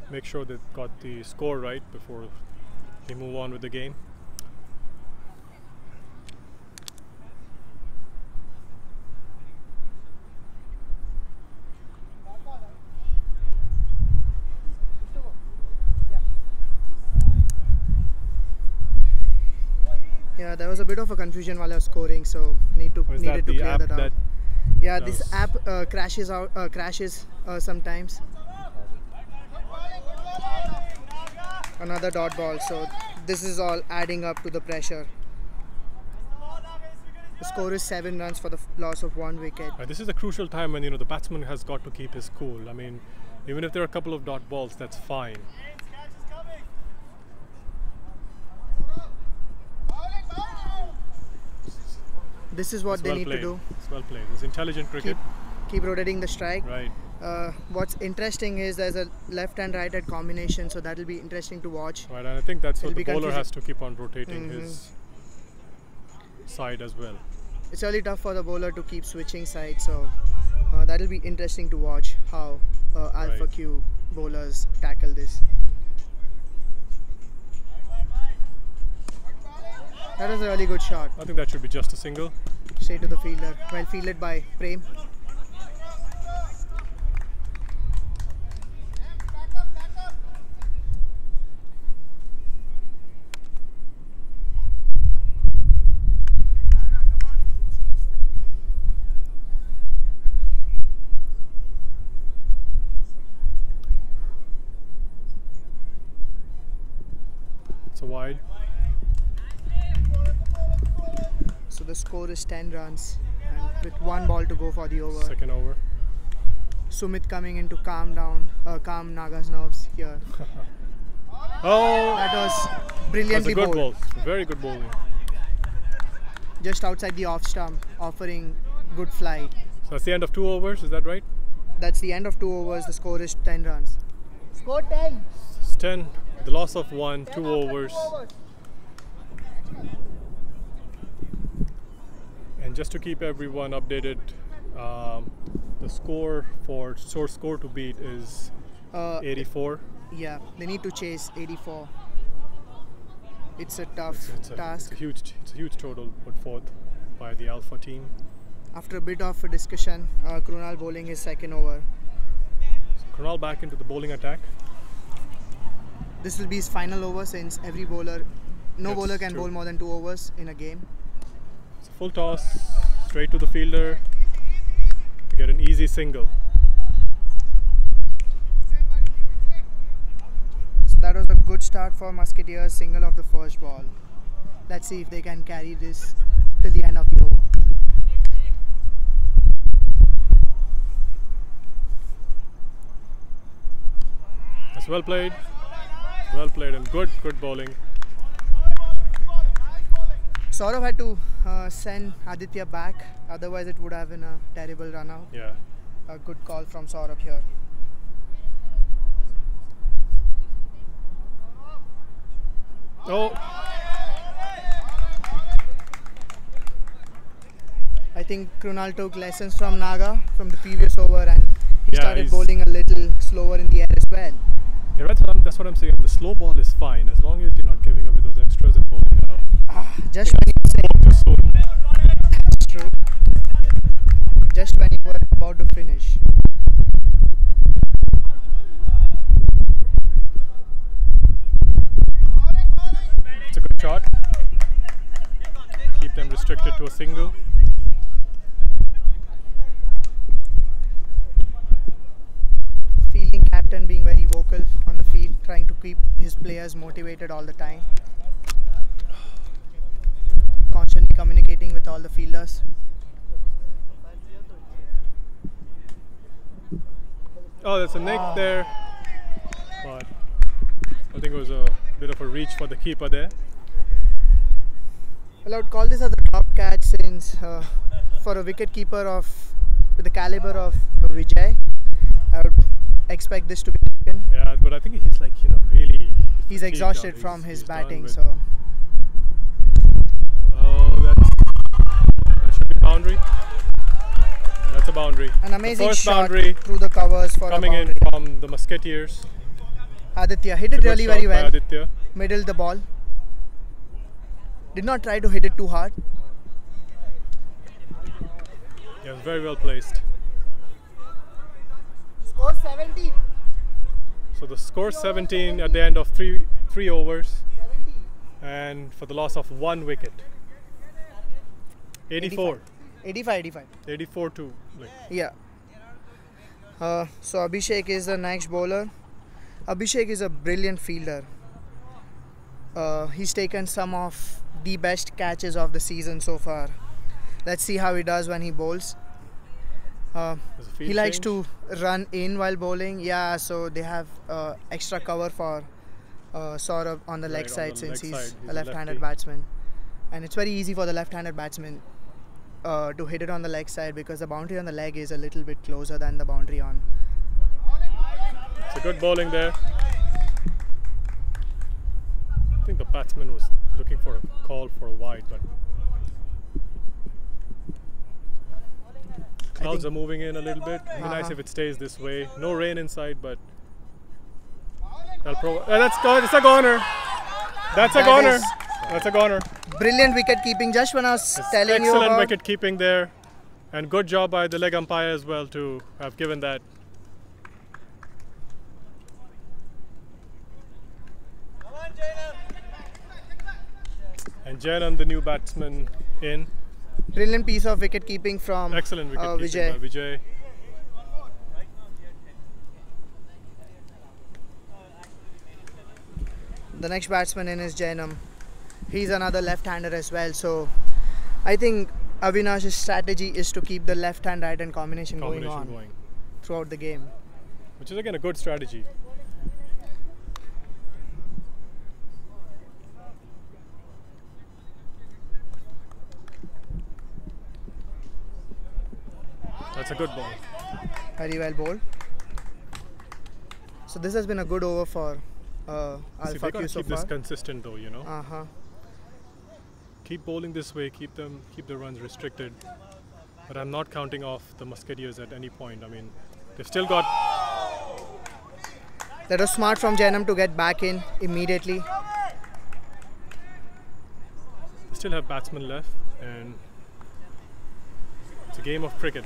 make sure they've got the score right before they move on with the game. Yeah, there was a bit of a confusion while I was scoring, so Or is needed that to the clear app that out. that Yeah, That this was- app crashes sometimes. Another dot ball. So this is all adding up to the pressure. The score is 7 runs for the loss of 1 wicket. This is a crucial time when the batsman has got to keep his cool. I mean, even if there are a couple of dot balls, that's fine. This is what It's they well need played. to do. It's well played. It's intelligent cricket. Keep rotating the strike. Right. What's interesting is there's a left and right hand combination, so that'll be interesting to watch. Right, and I think that's what It'll the be bowler confusing. has to keep on rotating his side as well. It's really tough for the bowler to keep switching sides, so that'll be interesting to watch how Alpha Right. Q bowlers tackle this. That was a really good shot. I think that should be just a single. Straight to the fielder. Well fielded by Prem. It's a wide. So the score is 10 runs and with 1 ball to go for the over. Second over. Sumit coming in to calm calm Naga's nerves here. Oh! That was That's brilliantly a good bowled. ball. Very good bowling. Just outside the off stump, offering good flight. So that's the end of 2 overs, is that right? That's the end of 2 overs. The score is 10 runs. Score 10. It's 10. The loss of 1, 2 overs. And just to keep everyone updated, the score for score to beat is 84. Yeah, they need to chase 84. It's a tough It's task. a huge total put forth by the Alpha team. After a bit of a discussion, Krunal bowling his second over. So Krunal back into the bowling attack. This will be his final over since every bowler, no That's bowler can true. bowl more than 2 overs in a game. It's a full toss, straight to the fielder to get an easy single. So that was a good start for Musketeers, single of the first ball. Let's see if they can carry this till the end of the over. That's well played. Well played and good bowling. Saurav had to send Aditya back, otherwise it would have been a terrible run out. Yeah. A good call from Saurav here. Oh, I think Krunal took lessons from Naga from the previous over and he Yeah, started he's- bowling a little slower in the air as well. you're right. That's what I'm saying. The slow ball is fine as long as you're not giving away those extras and bowling Just when you say too soon. it's true, just when you were about to finish. It's a good shot. Keep them restricted to a single. Fielding captain being very vocal on the field, trying to keep his players motivated all the time. Constantly communicating with all the fielders. Oh, that's a nick there. But I think it was a bit of a reach for the keeper there. Well, I would call this as a drop catch since for a wicket keeper with the caliber of Vijay, I would expect this to be taken. Yeah, but I think he's like, really. He's fatigued exhausted now. from his He's done batting, with- so Oh, that should be boundary. And that's a boundary. an amazing First shot boundary through the covers for coming a in boundary. from the Musketeers. Aditya hit It's a it good really shot very by well. Aditya. Middle the ball. Did not try to hit it too hard. Yeah, very well placed. Score 17. So the score 17 at the end of three overs, and for the loss of 1 wicket. 84. 85. 84 to like. Yeah. So Abhishek is the next bowler. Abhishek is a brilliant fielder. He's taken some of the best catches of the season so far. Let's see how he does when he bowls. He likes to run in while bowling. Yeah, so they have extra cover for Saurabh on the leg side since he's a left-handed batsman. And it's very easy for the left-handed batsman to hit it on the leg side because the boundary on the leg is a little bit closer than the boundary on. It's a good bowling there. I think the batsman was looking for a call for a wide, but clouds are moving in a little bit. It'd be nice if it stays this way. No rain inside, but that's good. It's a goner. That's a goner. That's a goner. Brilliant wicket keeping. Just when I was telling you about. Excellent wicket keeping there, and good job by the leg umpire as well to have given that. And Jainam, the new batsman, in. Brilliant piece of wicket keeping from Excellent wicket Vijay. keeping by Vijay. The next batsman in is Jainam. He's another left-hander as well. So I think Avinash's strategy is to keep the left-hand, right-hand combination going on throughout the game. Which is again a good strategy. That's a good ball. Very well bowled. So this has been a good over for Alpha Q so keep far. This consistent though, you know. Keep bowling this way. Keep the runs restricted. But I'm not counting off the Musketeers at any point. I mean, they've still got. That was smart from Jainam to get back in immediately. They still have batsmen left, and it's a game of cricket.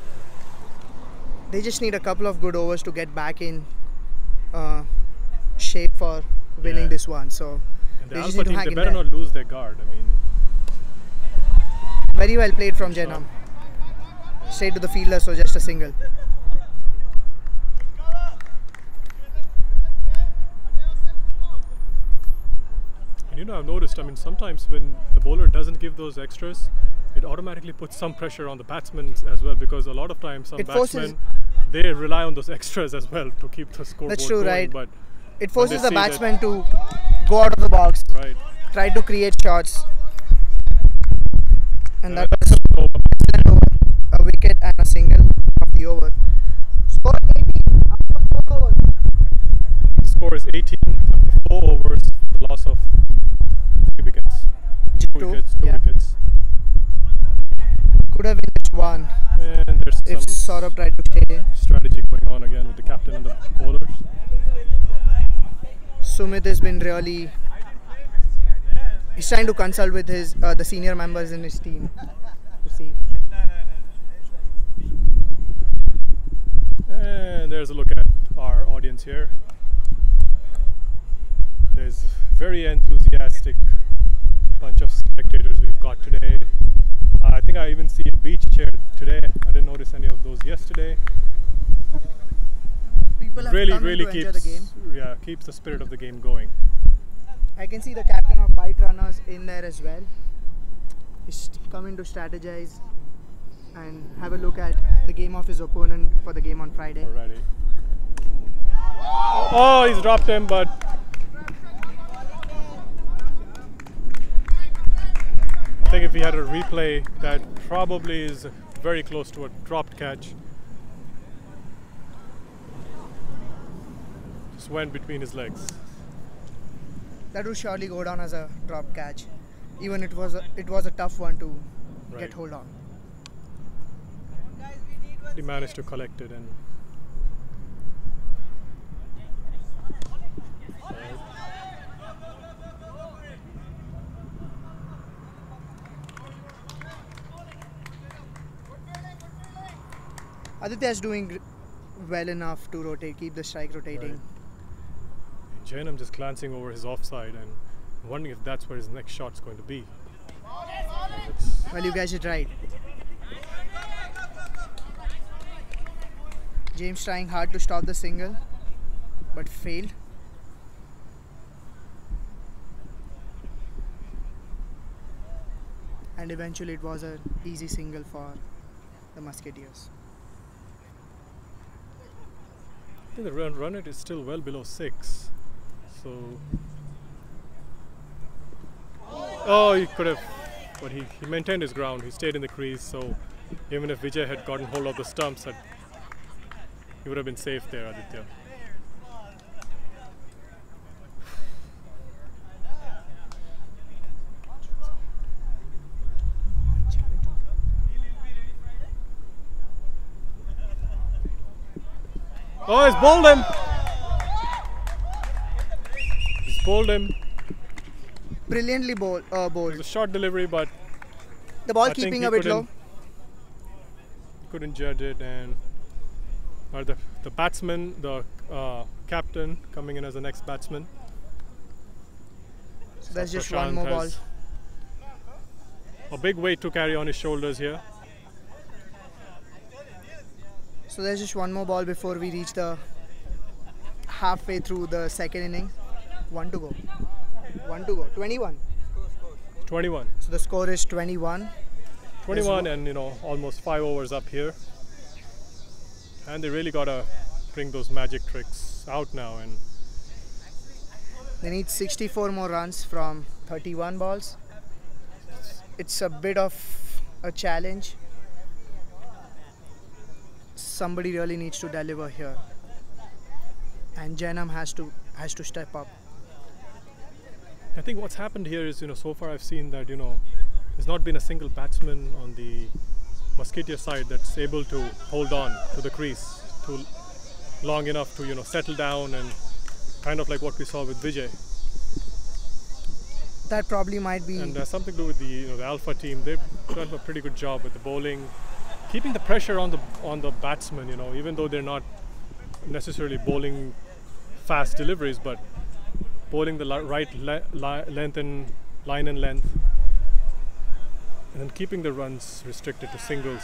They just need a couple of good overs to get back in shape for winning this one. So and the they just Alpha need to team, hang they in better there. not lose their guard. I mean, very well played from Jainam. Straight to the fielder, so just a single. and you know, I've noticed. I mean, sometimes when the bowler doesn't give those extras, it automatically puts some pressure on the batsmen as well, because a lot of times some batsmen they rely on those extras as well to keep the scoreboard That's true, going, right? But it forces the batsman to go out of the box, try to create shots, and that was a wicket and a single of the over. Score 18 after 4 overs. Score is 18 after 4 overs for the loss of 3 wickets. 2 wickets. Could have been just one And there's if Saurabh tried to stay in. Strategy going on again with the captain and the bowlers. Sumit has been really. He's trying to consult with his the senior members in his team to see. And there's a look at our audience here. There's very enthusiastic bunch of spectators we've got today. I think I even see a beach chair today. I didn't notice any of those yesterday. People have really come in to enjoy keeps the game. keeps the spirit of the game going. I can see the captain of Bite Runners in there as well. He's coming to strategize and have a look at the game of his opponent for the game on Friday. Alrighty. Oh, he's dropped him, but I think if he had a replay, that probably is very close to a dropped catch. Just went between his legs. That will surely go down as a drop catch. Even it was a tough one to get hold on. He managed to collect it and. Aditya is doing well enough to rotate, keep the strike rotating. Jainam just glancing over his offside and wondering if that's where his next shot's going to be. Well, you guys did right. James trying hard to stop the single, but failed. And eventually it was an easy single for the Musketeers. I think the run rate is still well below 6. So, oh, he could have, but he maintained his ground. He stayed in the crease. So, even if Vijay had gotten hold of the stumps, he would have been safe there, Aditya. Oh, he's bowled him. He's bowled him. Brilliantly bowled. It was a short delivery, but The ball I think keeping he a bit low. couldn't judge it, and or the batsman, the captain coming in as the next batsman. So there's just Prashant one more ball. has a big weight to carry on his shoulders here. So there's just one more ball before we reach the halfway through the second inning. 1 to go. 1 to go. 21. 21. So the score is 21. 21 and almost 5 overs up here. And they really gotta bring those magic tricks out now, and They need 64 more runs from 31 balls. It's a bit of a challenge. Somebody really needs to deliver here, and Janam has to step up. I think what's happened here is, so far I've seen that, there's not been a single batsman on the Musketeer side that's able to hold on to the crease too long enough to, settle down, and kind of like what we saw with Vijay. That probably might be. And something to do with the Alpha team. They've done a pretty good job with the bowling, keeping the pressure on the batsmen. Even though they're not necessarily bowling fast deliveries, but bowling the right length and line and length, and then keeping the runs restricted to singles.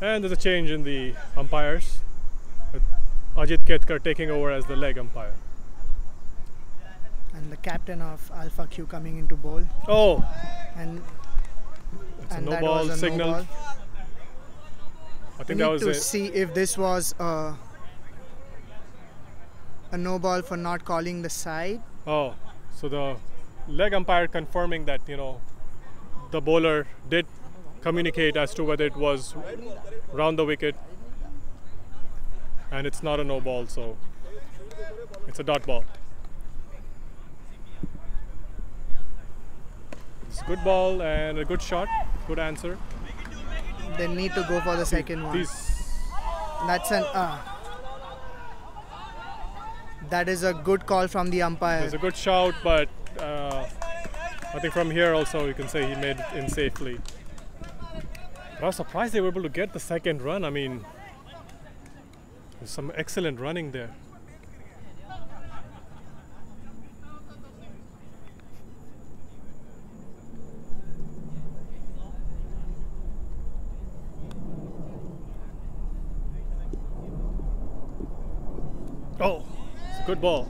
And there's a change in the umpires, with Ajit Ketkar taking over as the leg umpire. And the captain of Alpha Q coming into bowl. Oh, And it's a no that ball was a signal. no ball. I We think need that was to it. see if this was a no ball for not calling the side. Oh, so the leg umpire confirming that the bowler did communicate as to whether it was round the wicket, and it's not a no ball, so it's a dot ball. It's a good ball and a good shot, good answer. They need to go for the second one. That's an that is a good call from the umpire. It's a good shout, but I think from here also you can say he made it in safely. But I was surprised they were able to get the second run. I mean, there's some excellent running there. Oh, it's a good ball.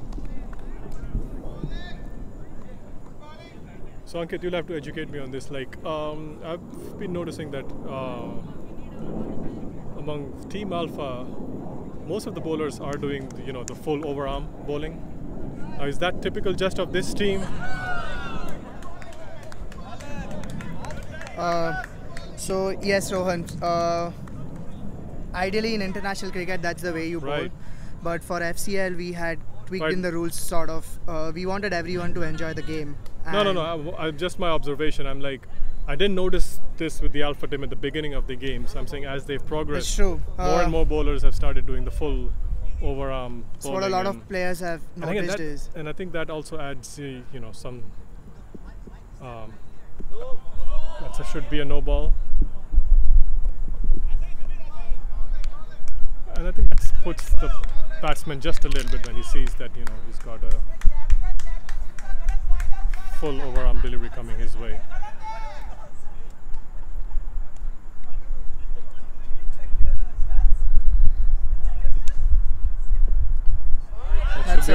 So Ankit, you'll have to educate me on this. Like, I've been noticing that among Team Alpha, most of the bowlers are doing the full overarm bowling. Is that typical just of this team? So yes, Rohan. Ideally in international cricket, that's the way you bowl. Right. But for FCL, we had tweaked Right. in the rules. Sort of. We wanted everyone to enjoy the game. No. I just my observation. I'm like, I didn't notice this with the Alpha team at the beginning of the game. So I'm saying as they've progressed, It's true. more and more bowlers have started doing the full overarm So bowling. what a lot and of players have I think noticed is and I think that also adds some that should be a no ball, and I think that puts the batsman just a little bit when he sees that he's got a full overarm delivery coming his way.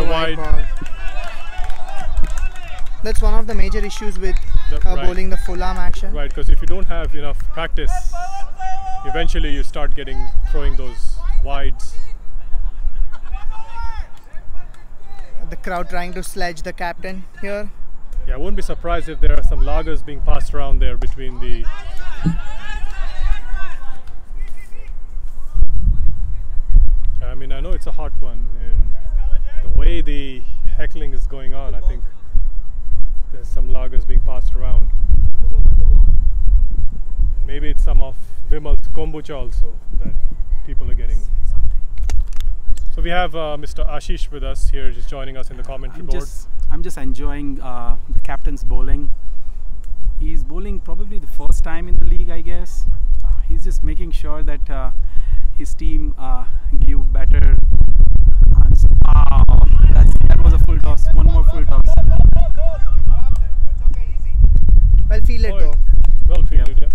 be a wide. ball. That's one of the major issues with Right. bowling the full arm action. Right, because if you don't have enough practice, eventually you start throwing those wides. The crowd trying to sledge the captain here. Yeah, I wouldn't be surprised if there are some lagers being passed around there between the. I mean, I know it's a hot one, and the way the heckling is going on, I think there's some lagers being passed around. And maybe it's some of Vimal's kombucha also that people are getting. So we have Mr. Ashish with us here, just joining us in the commentary board. I'm just enjoying the captain's bowling. He's bowling probably the first time in the league, I guess. He's just making sure that his team give better answer. Oh, that was a full toss. One more full toss. Well fielded though. Well fielded, yeah.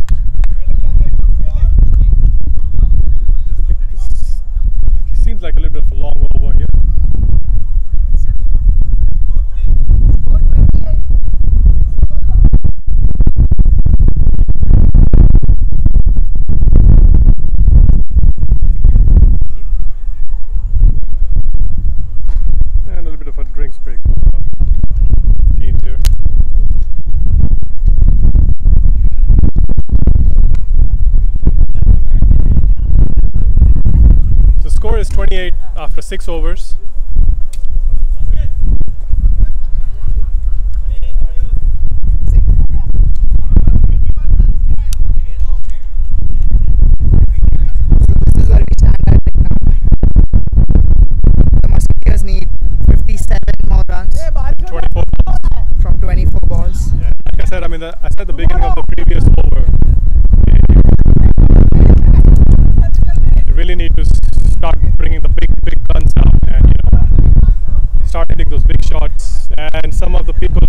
Seems like a little bit of a long over here. And a little bit of a drinks break for the teams here. The score is 28 after 6 overs. This is where we stand at right now. The Musketeers need 57 more runs 24. from 24 balls. Yeah, like I said, I mean, I said at the beginning of the previous over, you really need to start bringing the big guns out and start hitting those big shots. And some of the people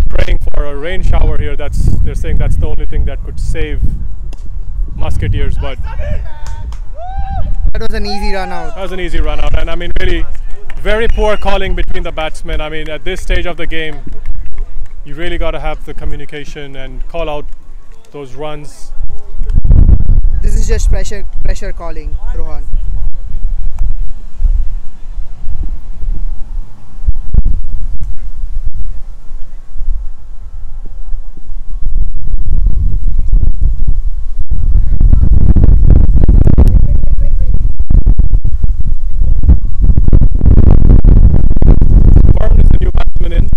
praying for a rain shower here, they're saying that's the only thing that could save Musketeers, but That was an easy run out. that was an easy run out. And I mean, really very poor calling between the batsmen. I mean, at this stage of the game, you really got to have the communication and call out those runs. This is just pressure calling, Rohan. Varun is the new batsman in.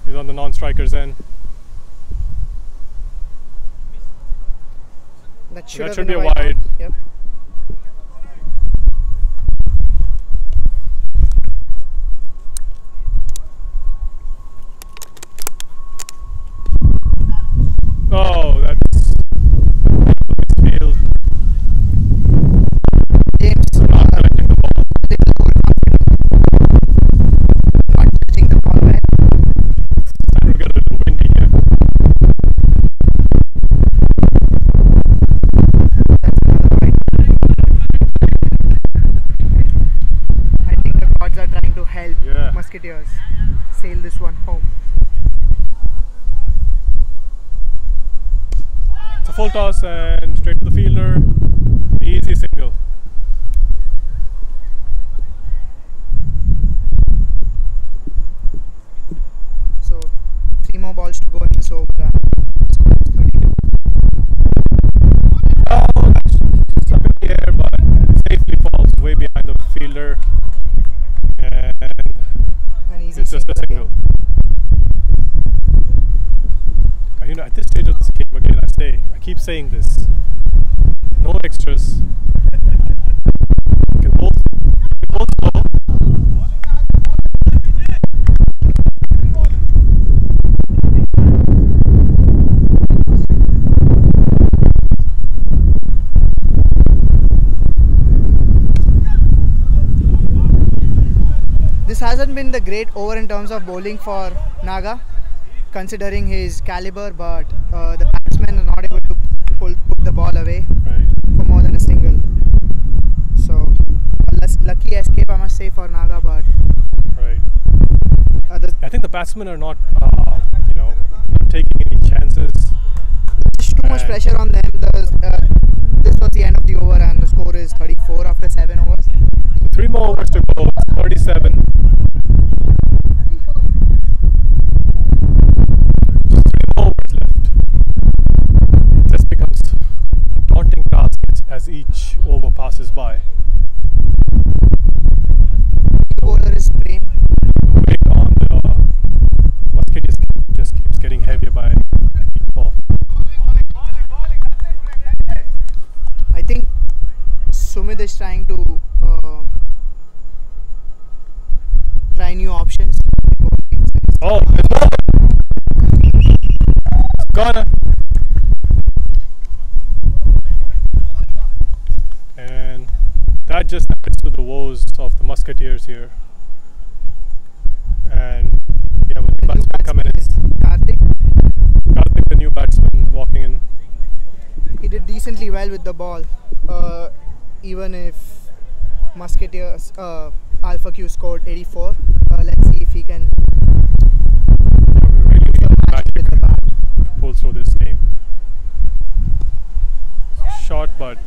He's on the non-strikers end. That should, That have should been be a wide. wide. Yep. Oh, that's field. James Not collecting the ball. not touching the ball well. Starting to get a little windy here. I think the gods are trying to help Yeah. Musketeers sail this one home. It's a full toss and straight to the fielder. Easy single. So 3 more balls to go in this over. Score is 32. Oh, that's up in the air, but safely falls way behind the fielder. And An easy it's just a single single. At this stage of this game, again, I keep saying this. No extras. You can both slow. This hasn't been the great over in terms of bowling for Naga, considering his caliber, but the batsmen are not able to put the ball away Right. for more than a single. So, less lucky say for Naga, but Right. the I think the batsmen are not, taking any chances. there's too much And- pressure on them. This was the end of the over, and the score is 34 after 7 overs. 3 more overs to go. 37. Just 3 more overs left. It just becomes a daunting task as each over passes by. Bowler is Prem. The weight on the Musketeers just keeps getting heavier by each ball. I think Sumit is trying to try new options. Oh, there's more. Gone. And that just adds to the woes of the Musketeers here. And we have a new The new batsman coming batsman in. is Karthik. Karthik, the new batsman, walking in. He did decently well with the ball, even if Musketeers Alpha Q scored 84. Let's see if he can We really need match magic with the bat. to pull through this game. Short, but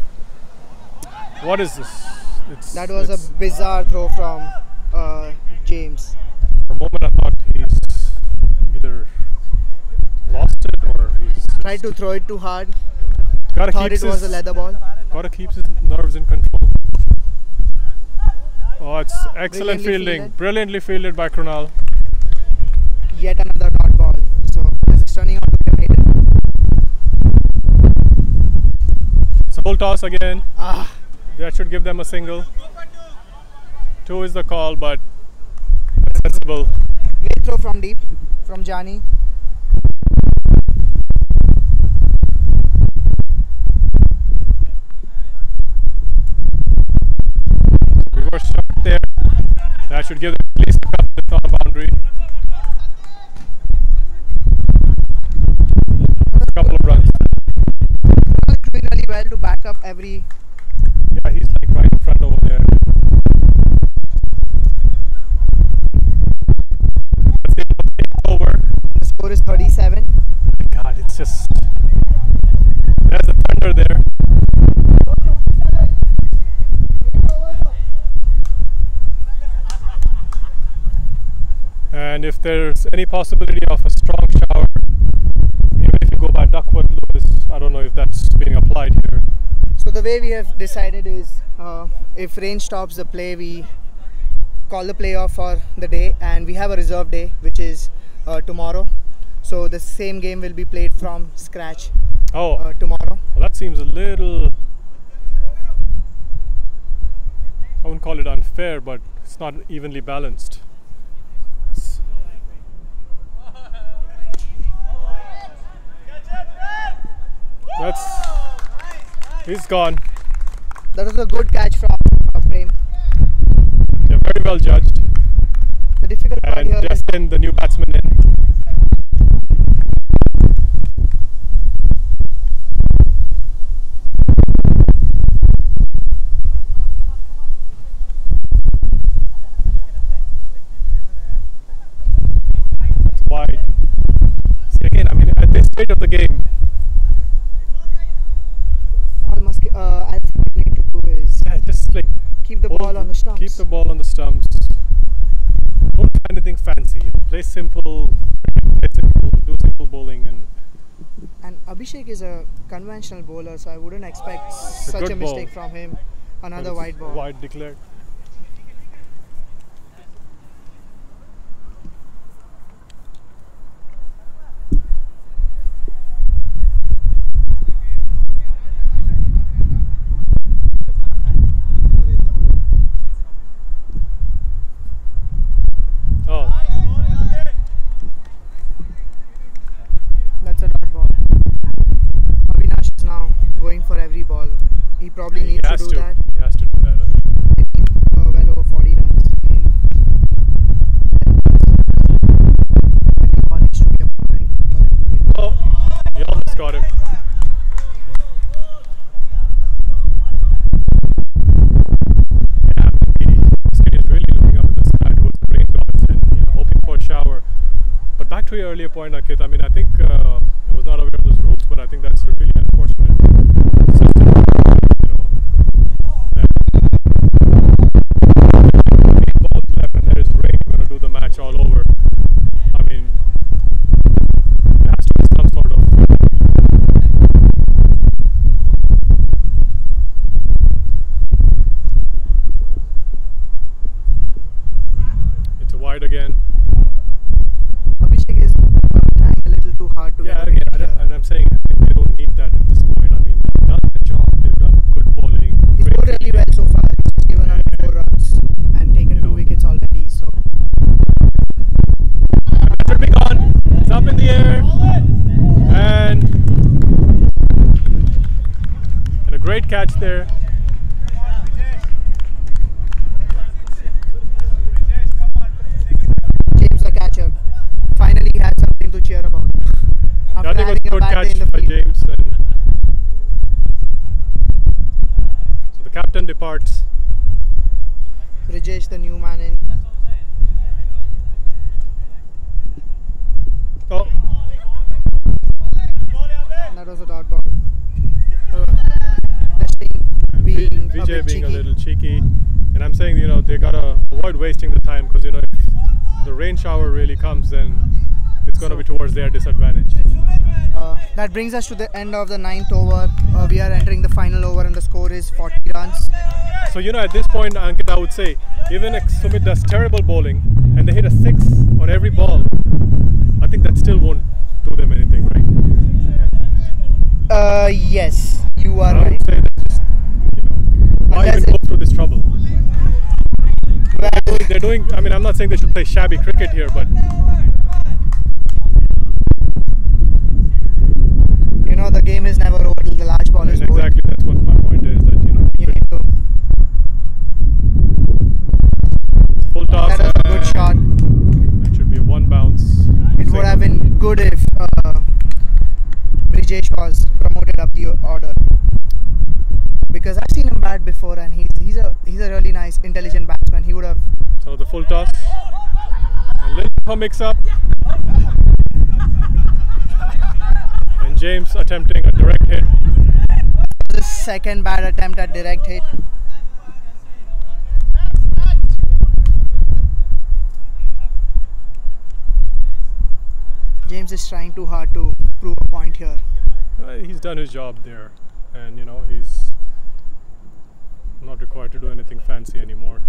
what is this? That was it's- a bizarre throw from James. For a moment I thought he's either lost it or he's Tried to throw it too hard. gotta Thought keep it was a leather ball. gotta keep his nerves in control. Oh, it's excellent Brilliantly fielding. fielded. Brilliantly fielded by Krunal. Yet another dot ball. So this is turning out to be a maiden. It's a full toss again. Ah, That should give them a single. 2 is the call, but accessible. great throw from deep from Jani. Reverse shot there. That should give them at least a couple, if not a boundary. A couple of runs. Doing really well to back up every. Yeah, he's like right in front over there. Let's see what takes over. The score is 37. God, it's just. There's the fender there. And if there's any possibility of a strong shower, even if you go by Duckworth Lewis, I don't know if that's being applied here. So the way we have decided is, if rain stops the play, we call the play off for the day, and we have a reserve day, which is tomorrow. So the same game will be played from scratch Oh, tomorrow. well, that seems a little. I wouldn't call it unfair, but it's not evenly balanced. That's. He's gone. That was a good catch from Prem. Yeah, very well judged. The difficult part And here is Destin, the new batsman, in. It's wide. See, again, I mean, at this stage of the game, all Alpha need to do is yeah, just like keep the hold ball on the stumps. Keep the ball on the stumps. Don't do anything fancy. Play simple. Do simple bowling, and Abhishek is a conventional bowler, so I wouldn't expect a such good a ball. mistake from him. Another it's wide ball. Wide declared. Oh, That's a dot ball. Avinash is now going for every ball. He probably he needs to has do to. that. He has to do that. Well over 40 runs. Every ball needs to be a boundary for them to win. Oh, he almost got him. Yeah, the Musketeers really to your earlier point, Ankit, I mean, I think I was not aware of those rules, but I think that's a really unfortunate system. You know, that 8 balls left and there is rain, you're going to do the match all over. I mean, there has to be some sort of. It's a wide again. Abhishek is trying a little too hard to Yeah, get again, away here. and I'm saying I think they don't need that at this point. I mean, they've done the job, they've done good bowling. He's great scored really fielding. well so far. He's given up 4 runs and taken You 2 know. wickets already. So That should be gone. It's up in the air. And a great catch there. James the catcher finally had something to cheer about. After I think it was having a good bad day catch in the by field. James. And so the captain departs. Brijesh, the new man in. Oh, And that was a dot ball. Dustin being a Vijay bit being a cheeky. little cheeky. And I'm saying, you know, they gotta avoid wasting the time because, you know, if the rain shower really comes, then it's gonna be towards their disadvantage. That brings us to the end of the 9th over. We are entering the final over and the score is 40 runs. So, you know, at this point, Ankit, I would say, even if Sumit does terrible bowling and they hit a 6 on every ball, I think that still won't do them anything, right? Yes, you are I right. would say that just, you know, why Unless even go it- through this trouble? They're doing, I mean, I'm not saying they should play shabby cricket here, but You know, the game is never over till the last ball I is mean, bowled. exactly that's what my point is, that, you know, You need to. full toss. That was a good and shot. That should be a 1 bounce. It would have been good if Brijesh was promoted up the order, because I've seen him bat before, and he's a really nice, intelligent batsman. He would have. So the full toss. A little of a mix up. And James attempting a direct hit. The second bad attempt at direct hit. James is trying too hard to prove a point here. He's done his job there, and you know, he's not required to do anything fancy anymore.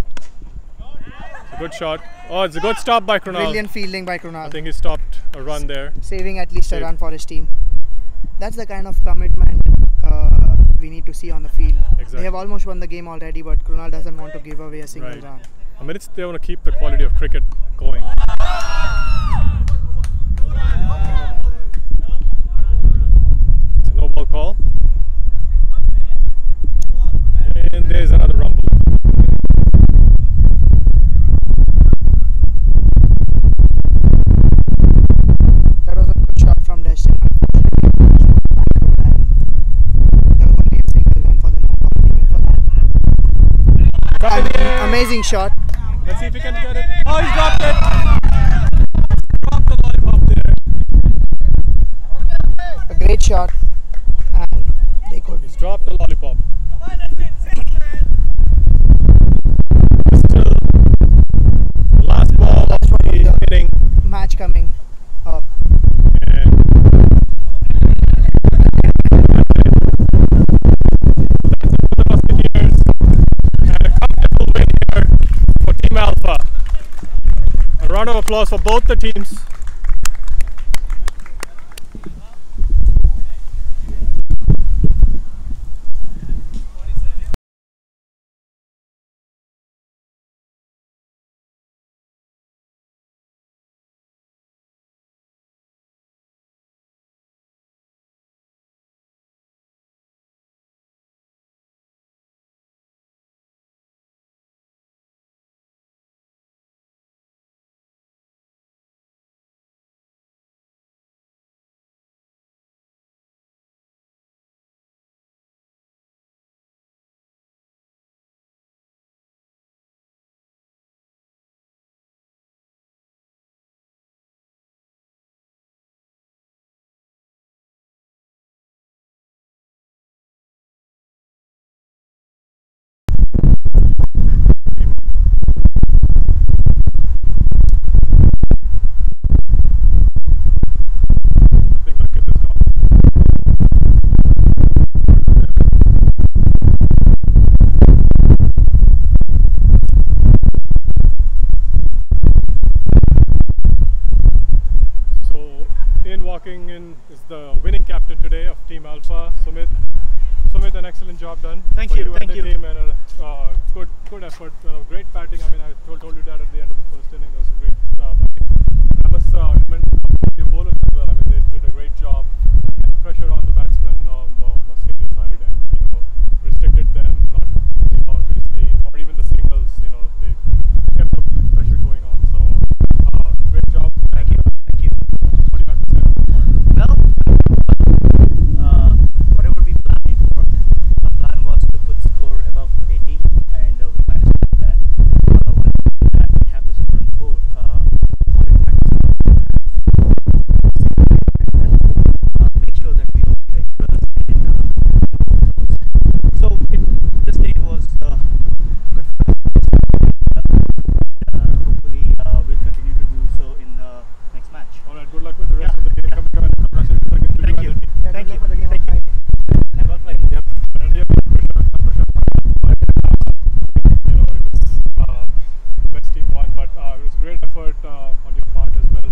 It's a good shot. Oh, it's a good stop by Krunal. Brilliant fielding by I Krunal, think he stopped a run there. saving at least a Save. run for his team. That's the kind of commitment we need to see on the field. They Exactly. have almost won the game already, but Krunal doesn't want to give away a single Right. run. I mean, they want to keep the quality of cricket going. It's a no ball call. And there's another rumble. That was a good shot from Destin. There was only a single run for the no-ball even for that. Drop in the air. Amazing shot. Let's see if he can get it. Oh, he's dropped it. Dropped the lollipop there. A great shot. And they could. He's dropped the lollipop. Still, the last ball, Last ball of he's the- hitting. Match coming up. And the Musketeers, and a comfortable win here for Team Alpha. A round of applause for both the teams. walking in is the winning captain today of Team Alpha, Sumit. Sumit, an excellent job done. Thank for you, and thank the you. team, and good effort. Great batting. I mean, I told you that at the end of the first inning. There was some great batting. I must commend your bowlers as well. I mean, they did a great job. Pressure on the batsmen on the Musketeers side, and restricted them, not the boundaries being, or even the singles. They kept the pressure going on. So great job. Thank you. Thank you. What do you have to say? Well, whatever we planned for, our plan was to put score above 80, and we managed to do that. We have the score on the board. Make sure that we take so this day was good for us. Hopefully we'll continue to do so in the next match. All right. Good luck with the rest of the game coming up. Congratulations again to Thank you. and the team. Yeah, Thank good you. luck for the game of Thank you. Friday. Well played. Yep. And here we have best team won, but it was great effort on your part as well.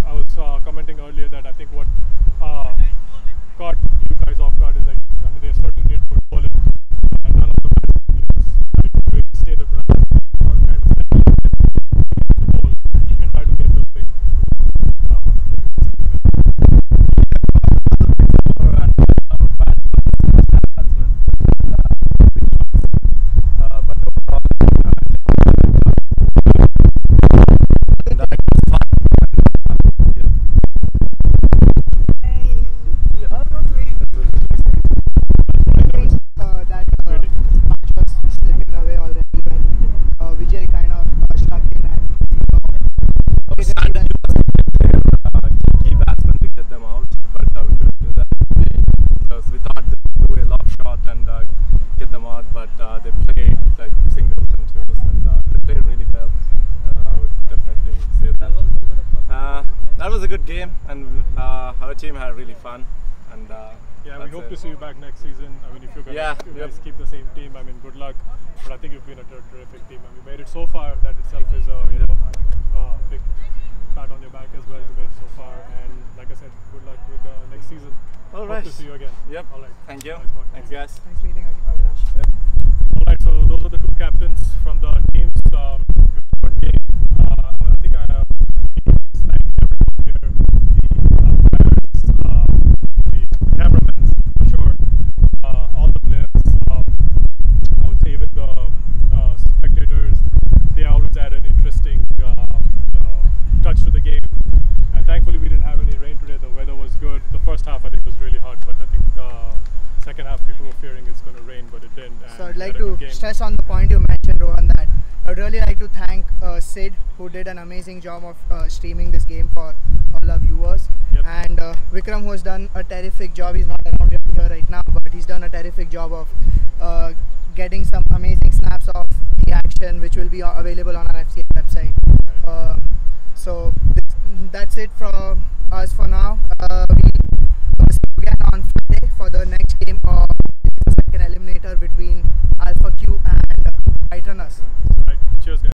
I was commenting earlier that I think what caught you guys off guard is like, I mean, they certainly did good bowling, and none of the really stayed around or kind of settled the ball and tried to get those big That match was slipping away already when Vijay kind of struck in and Key batsmen to get them out, but we couldn't do that today. So we thought they would do a lob shot and get them out, but they played like singles and twos, and they played really well. I would definitely say that. That was a good game, and our team had really fun. And yeah, we that's hope it. to see you back next season. I mean, if you guys, keep the same team, I mean, good luck. But I think you've been a terrific team, and you made it so far. That itself is a big pat on your back as well to make it so far. And like I said, good luck with next season. All Hope right. to see you again. Yep. All right. Thank you. Nice one. Thanks, guys. Thanks meeting Avinash. All right. So those are the two captains from the teams. Good game. I think I have here the players, the cameramen, for sure, all the players. I would say even the spectators. They always add an interesting touch to the game. And thankfully, we didn't have any rain today. The weather was good. The first half, I think, was really hot, but I think second half people were fearing it's going to rain, but it didn't. So and I'd we like had a good to game. stress on the point you mentioned, Rohan, that I would really like to thank Sid, who did an amazing job of streaming this game for all our viewers. Yep. And Vikram, who has done a terrific job. He's not around here right now, but he's done a terrific job of getting some amazing snaps of the action, which will be available on our FCL website. So that's it from us for now. We will see you again on Friday for the next game of the second eliminator between Alpha Q and White Runners. Right. Cheers, guys.